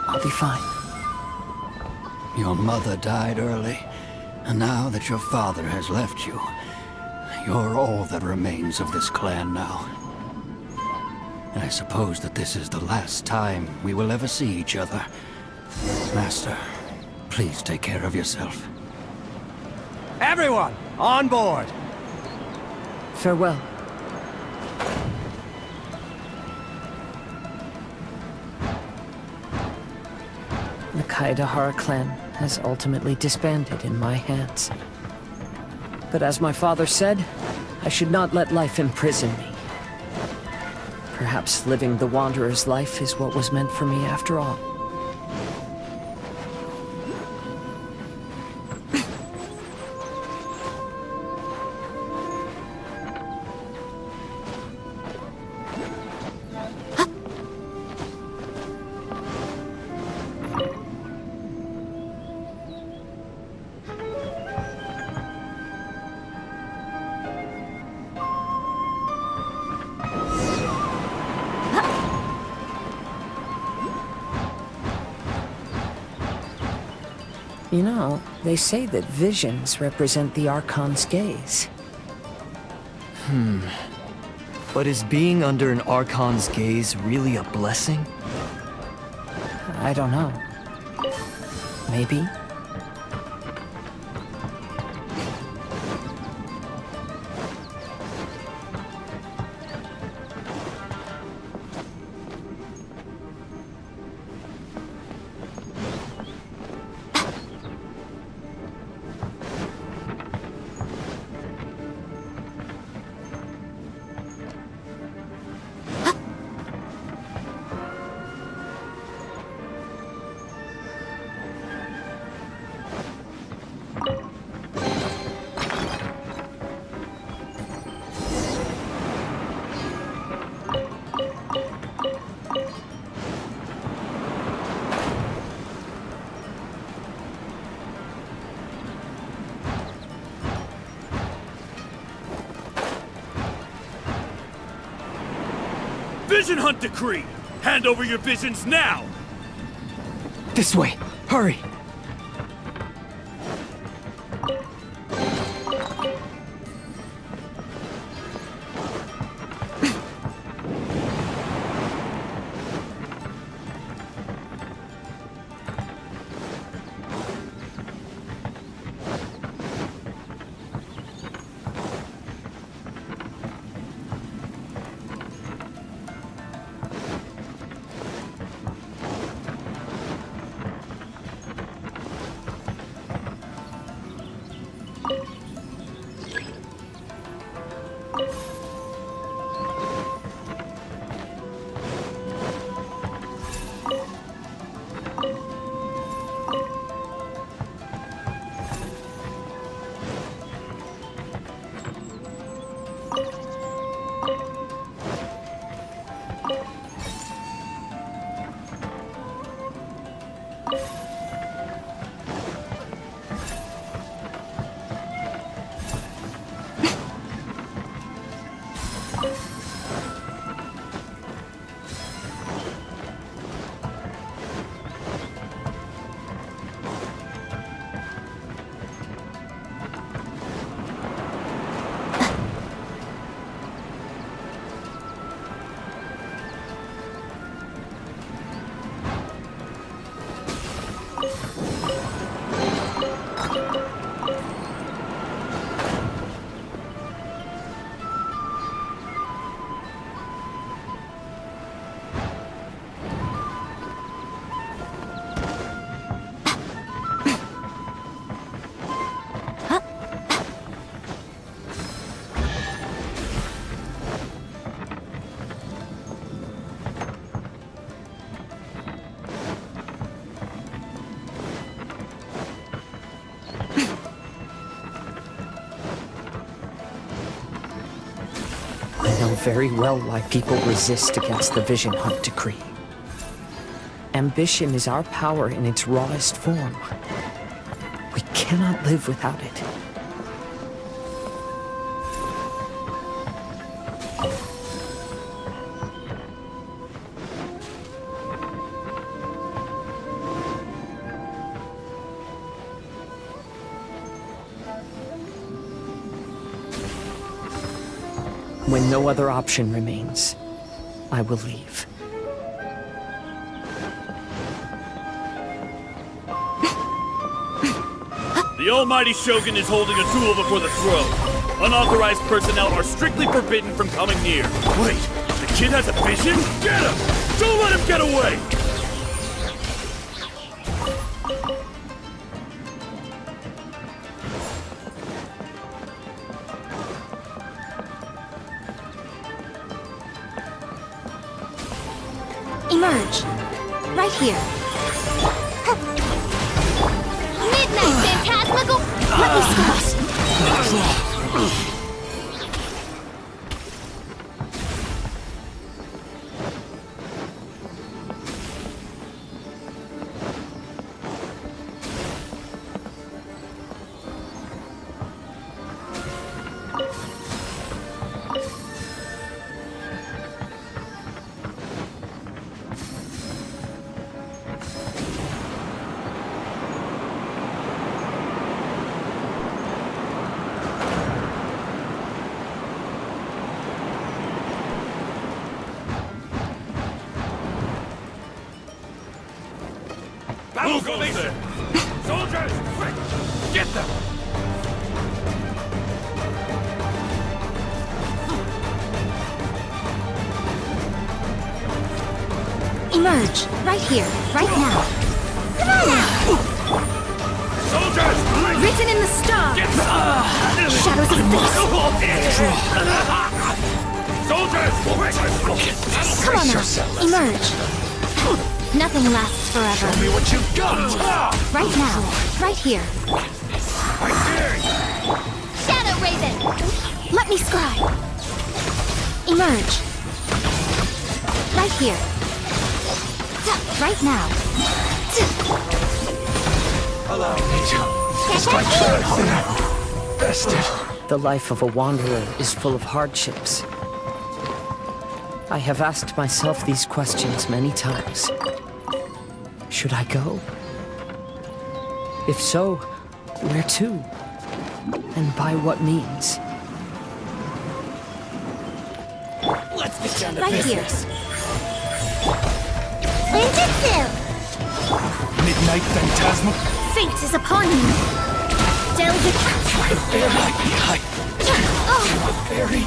I'll be fine. Your mother died early, and now that your father has left you, you're all that remains of this clan now. And I suppose that this is the last time we will ever see each other. Master, please take care of yourself. Everyone, on board! Farewell. The Kaedahara clan has ultimately disbanded in my hands. But as my father said, I should not let life imprison me. Perhaps living the Wanderer's life is what was meant for me after all. You know, they say that visions represent the Archon's gaze. But is being under an Archon's gaze really a blessing? I don't know. Maybe? Vision Hunt Decree! Hand over your visions now! This way! Hurry! Very well why people resist against the Vision Hunt Decree. Ambition is our power in its rawest form. We cannot live without it. When no other option remains, I will leave. The almighty Shogun is holding a duel before the throne. Unauthorized personnel are strictly forbidden from coming near. Wait, the kid has a vision? Get him! Don't let him get away! Emerge. Right here. Midnight Phantasmagal! Let me cross. Move over there! Soldiers, quick! Get them! Emerge. Right here. Right now. Come on now. Soldiers, quick! Written in the stars. Get them! Shadows of this. Soldiers, quick! Come on now. Emerge. Nothing lasts forever. Show me what you've got! Right now. Right here. I dare you! Shadow Raven! Let me scry. Emerge. Right here. Right now. Allow me to strike first. Bested. The life of a wanderer is full of hardships. I have asked myself these questions many times. Should I go? If so, where to? And by what means? Let's get down to Right here. business. Ninjutsu! Midnight Phantasma. Fate is upon you. Delicate. Fairy.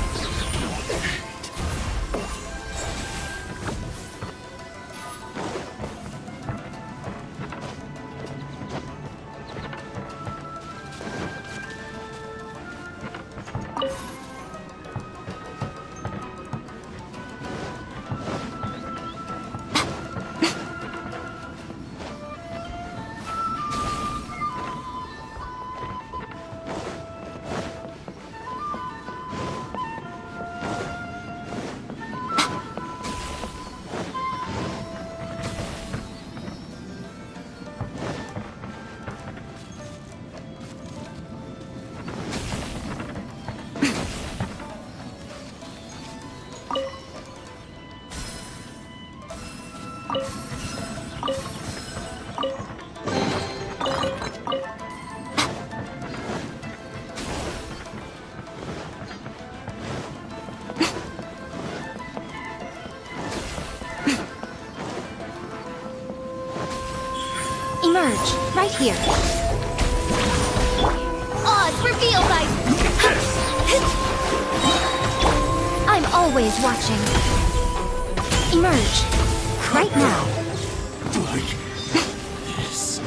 Emerge. Right here. Odds revealed by... I'm always watching. Emerge. Right now. Like this.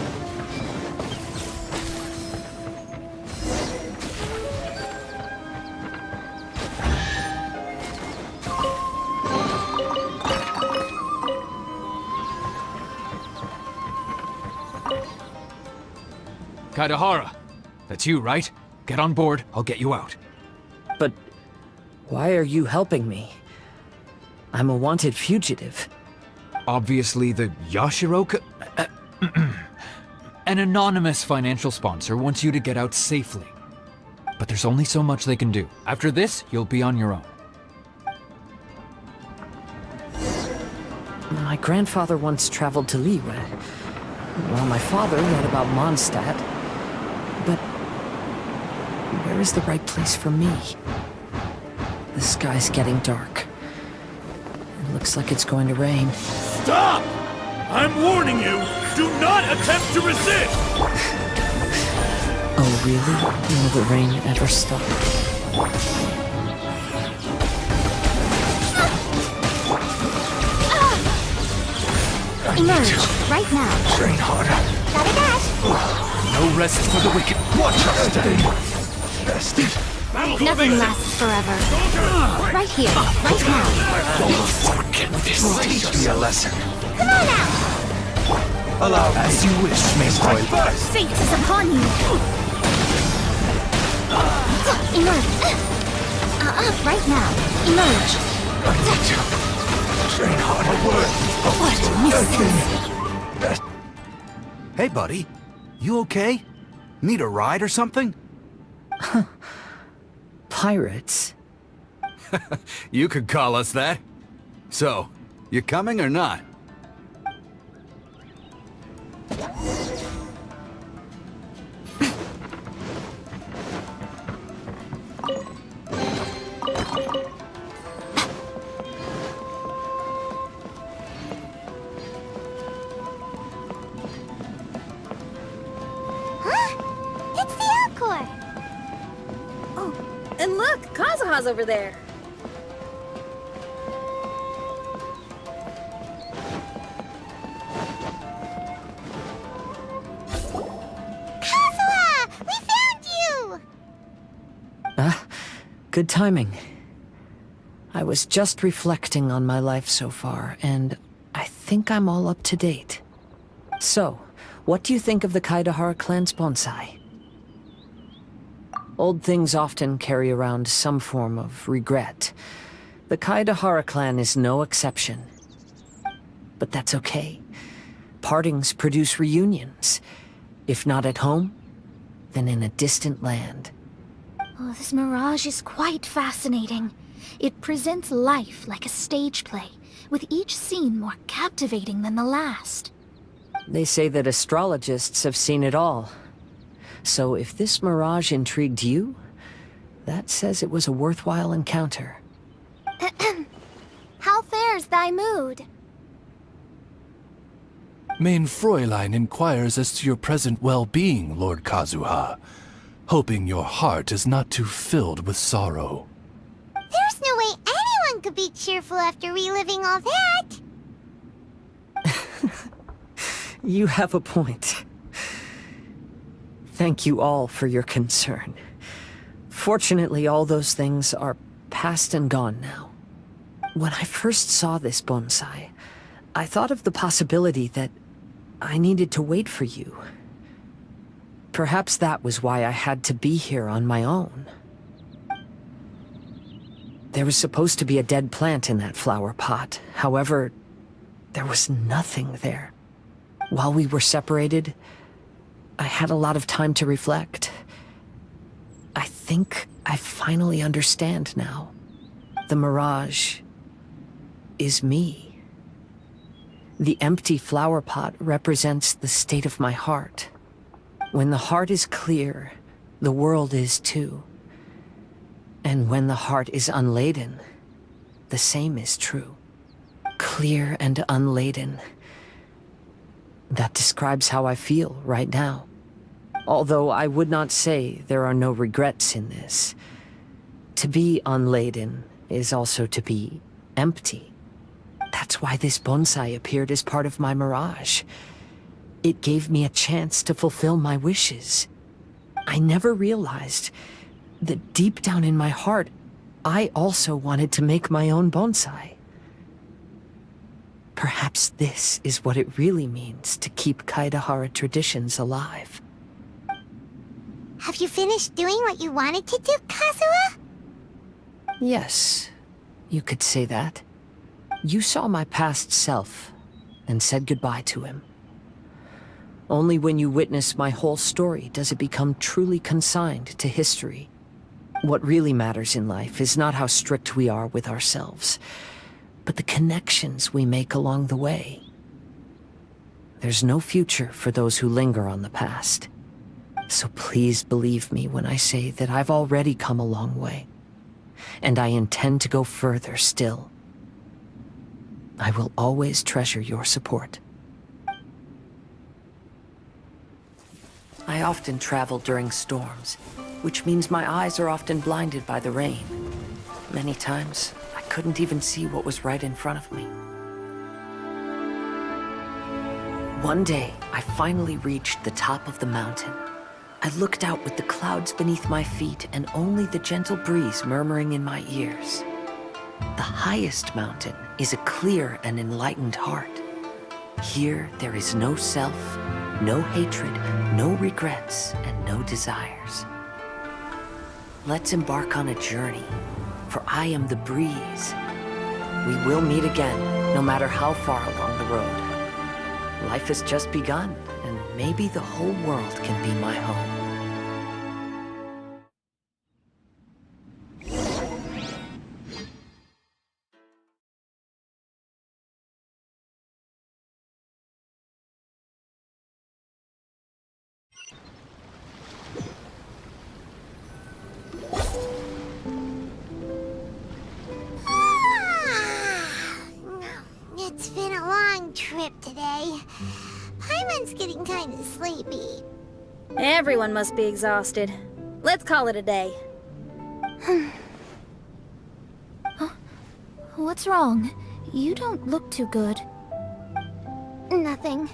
Kazuha, that's you, right? Get on board, I'll get you out. But why are you helping me? I'm a wanted fugitive. Obviously the Yashiro An anonymous financial sponsor wants you to get out safely. But there's only so much they can do. After this, you'll be on your own. My grandfather once traveled to Liyue, while my father read about Mondstadt. But where is the right place for me? The sky's getting dark. It looks like it's going to rain. Stop! I'm warning you! Do not attempt to resist! Oh, really? Will the rain ever stop? Emerge, right now. Train harder. Gotta dash. No rest for the wicked. Watch us stay. Nothing lasts forever. Right here, right now. Forget this. Teach me a lesson. Come on out. Allow as you wish, Maestro. Fate is upon you. Emerge. Right now. Emerge. Train harder. What misses? Hey, buddy. You okay? Need a ride or something? Pirates? You could call us that. So, you coming or not? It's the Alcor! Oh, and look, Kazuha's over there. Kazuha! We found you! Good timing. I was just reflecting on my life so far, and I think I'm all up to date. So, what do you think of the Kaidahara clan's bonsai? Old things often carry around some form of regret. The Kaidahara clan is no exception. But that's okay. Partings produce reunions. If not at home, then in a distant land. Oh, this mirage is quite fascinating. It presents life like a stage play, with each scene more captivating than the last. They say that astrologists have seen it all. So if this mirage intrigued you, that says it was a worthwhile encounter. How fares thy mood? Mein Fräulein inquires as to your present well-being, Lord Kazuha, hoping your heart is not too filled with sorrow. There's no way anyone could be cheerful after reliving all that! You have a point. Thank you all for your concern. Fortunately, all those things are past and gone now. When I first saw this bonsai, I thought of the possibility that I needed to wait for you. Perhaps that was why I had to be here on my own. There was supposed to be a dead plant in that flower pot. However, there was nothing there. While we were separated, I had a lot of time to reflect. I think I finally understand now. The mirage is me. The empty flower pot represents the state of my heart. When the heart is clear, the world is too. And when the heart is unladen, the same is true. Clear and unladen. That describes how I feel right now. Although I would not say there are no regrets in this. To be unladen is also to be empty. That's why this bonsai appeared as part of my mirage. It gave me a chance to fulfill my wishes. I never realized that deep down in my heart, I also wanted to make my own bonsai. Perhaps this is what it really means to keep Kaidahara traditions alive. Have you finished doing what you wanted to do, Kazuha? Yes, you could say that. You saw my past self and said goodbye to him. Only when you witness my whole story does it become truly consigned to history. What really matters in life is not how strict we are with ourselves, but the connections we make along the way. There's no future for those who linger on the past. So please believe me when I say that I've already come a long way, and I intend to go further still. I will always treasure your support. I often travel during storms, which means my eyes are often blinded by the rain. Many times, I couldn't even see what was right in front of me. One day, I finally reached the top of the mountain. I looked out with the clouds beneath my feet and only the gentle breeze murmuring in my ears. The highest mountain is a clear and enlightened heart. Here, there is no self, no hatred, no regrets, and no desires. Let's embark on a journey, for I am the breeze. We will meet again, no matter how far along the road. Life has just begun, and maybe the whole world can be my home. It's been a long trip today. Paimon's getting kind of sleepy. Everyone must be exhausted. Let's call it a day. What's wrong? You don't look too good. Nothing.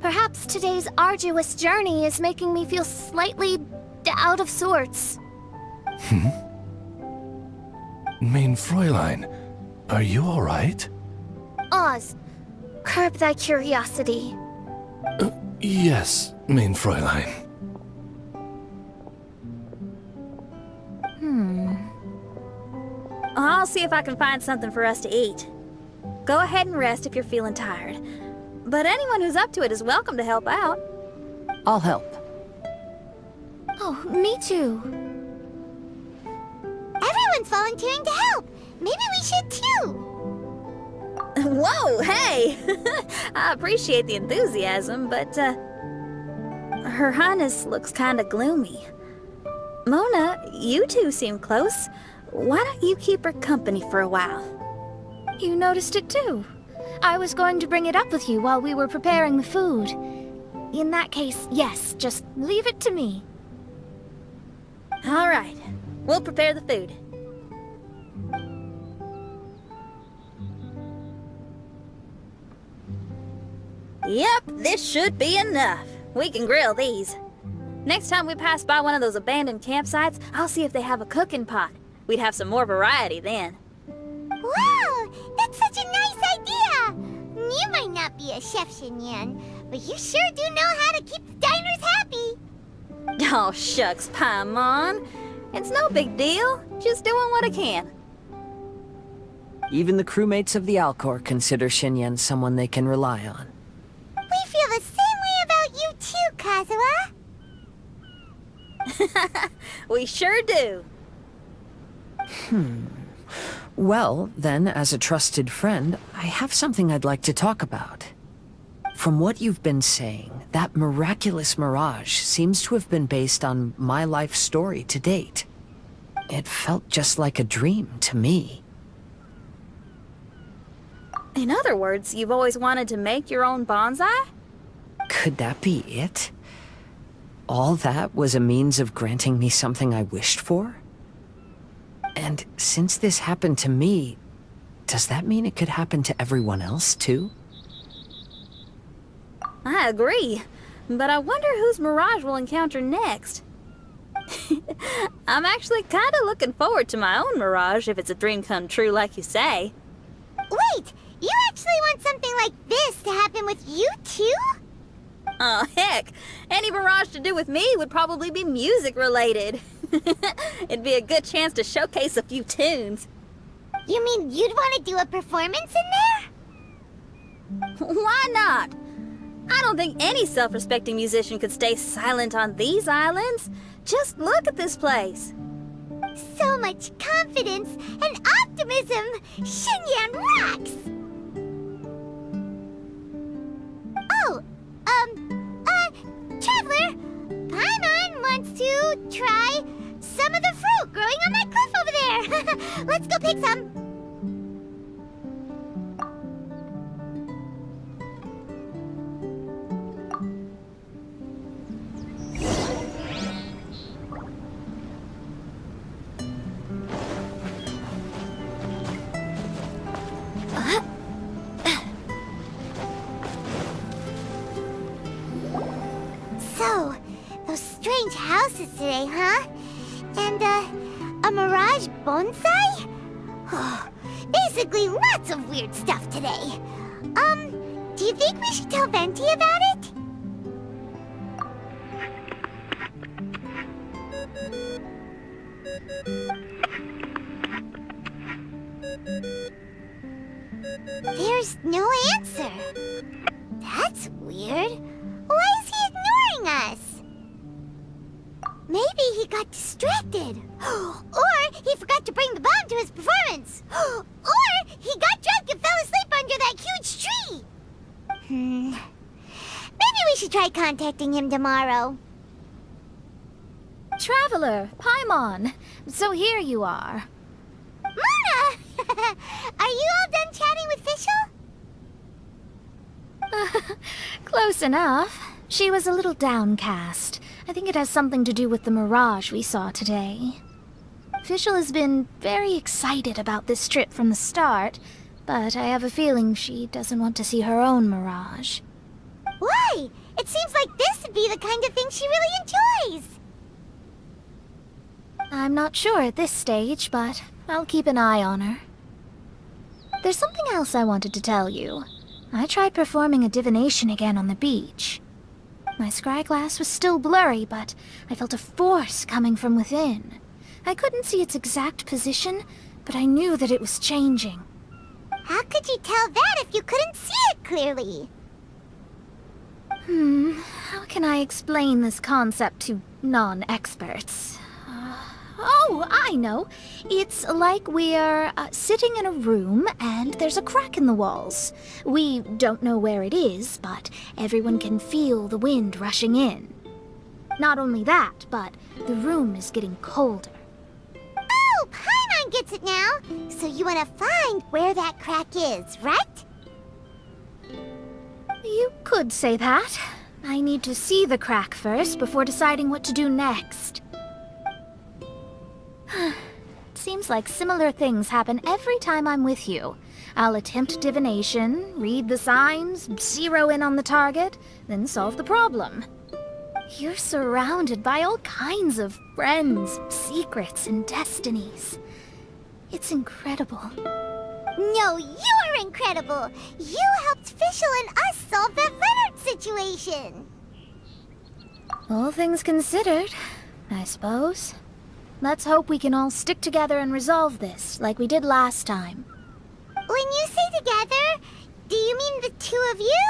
Perhaps today's arduous journey is making me feel slightly out of sorts. Mein Fräulein, are you all right? Oz, curb thy curiosity. Yes, mein Fräulein. I'll see if I can find something for us to eat. Go ahead and rest if you're feeling tired. But anyone who's up to it is welcome to help out. I'll help. Oh, me too. Everyone's volunteering to help. Maybe we should too. Whoa, hey! I appreciate the enthusiasm, but, Her Highness looks kinda gloomy. Mona, you two seem close. Why don't you keep her company for a while? You noticed it too. I was going to bring it up with you while we were preparing the food. In that case, yes, just leave it to me. All right, we'll prepare the food. Yep, this should be enough. We can grill these. Next time we pass by one of those abandoned campsites, I'll see if they have a cooking pot. We'd have some more variety then. Wow, that's such a nice idea. You might not be a chef, Xinyan, but you sure do know how to keep the diners happy. Oh, shucks, Paimon. It's no big deal. Just doing what I can. Even the crewmates of the Alcor consider Xinyan someone they can rely on. We feel the same way about you too, Kazuha. We sure do. Well, then, as a trusted friend, I have something I'd like to talk about. From what you've been saying, that miraculous mirage seems to have been based on my life story to date. It felt just like a dream to me. In other words, you've always wanted to make your own bonsai? Could that be it? All that was a means of granting me something I wished for? And since this happened to me, does that mean it could happen to everyone else, too? I agree, but I wonder whose mirage we'll encounter next. I'm actually kind of looking forward to my own mirage if it's a dream come true like you say. Wait, you actually want something like this to happen with you too? Oh, heck. Any mirage to do with me would probably be music related. It'd be a good chance to showcase a few tunes. You mean you'd want to do a performance in there? Why not? I don't think any self-respecting musician could stay silent on these islands. Just look at this place. So much confidence and optimism! Xinyan rocks! Oh, Traveler, Paimon wants to try some of the fruit growing on that cliff over there. Let's go pick some. So, those strange houses today, huh? And, a mirage bonsai? Oh, basically lots of weird stuff today. Do you think we should tell Venti about it? There's no answer. That's weird. Why is he ignoring us? Maybe he got distracted. Or he forgot to bring the bomb to his performance. Or he got drunk and fell asleep under that huge tree. Maybe we should try contacting him tomorrow. Traveler, Paimon. So here you are. Mona! Are you all done chatting with Fischl? Close enough. She was a little downcast. I think it has something to do with the mirage we saw today. Fischl has been very excited about this trip from the start, but I have a feeling she doesn't want to see her own mirage. Why? It seems like this would be the kind of thing she really enjoys. I'm not sure at this stage, but I'll keep an eye on her. There's something else I wanted to tell you. I tried performing a divination again on the beach. My scryglass was still blurry, but I felt a force coming from within. I couldn't see its exact position, but I knew that it was changing. How could you tell that if you couldn't see it clearly? How can I explain this concept to non-experts? Oh, I know. It's like we're sitting in a room and there's a crack in the walls. We don't know where it is, but everyone can feel the wind rushing in. Not only that, but the room is getting colder. Oh, Paimon gets it now. So you want to find where that crack is, right? You could say that. I need to see the crack first before deciding what to do next. Seems like similar things happen every time I'm with you. I'll attempt divination, read the signs, zero in on the target, then solve the problem. You're surrounded by all kinds of friends, secrets, and destinies. It's incredible. No, you're incredible! You helped Fischl and us solve that Leonard situation! All things considered, I suppose. Let's hope we can all stick together and resolve this, like we did last time. When you say together, do you mean the two of you?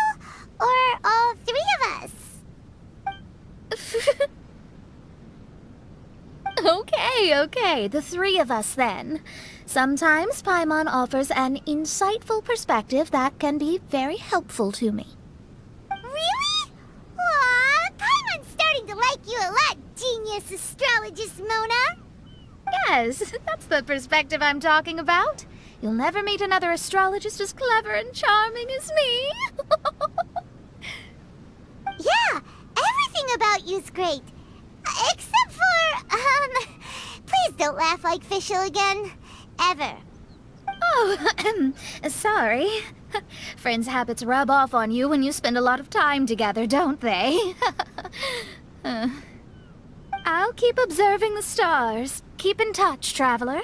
Or all three of us? Okay, the three of us then. Sometimes Paimon offers an insightful perspective that can be very helpful to me. Really? Aw, Paimon's starting to like you a lot, genius astrologist Mona. Yes, that's the perspective I'm talking about. You'll never meet another astrologist as clever and charming as me. Yeah, everything about you's great. Except for, please don't laugh like Fischl again. Ever. Oh, sorry. Friends' habits rub off on you when you spend a lot of time together, don't they? I'll keep observing the stars. Keep in touch, Traveler.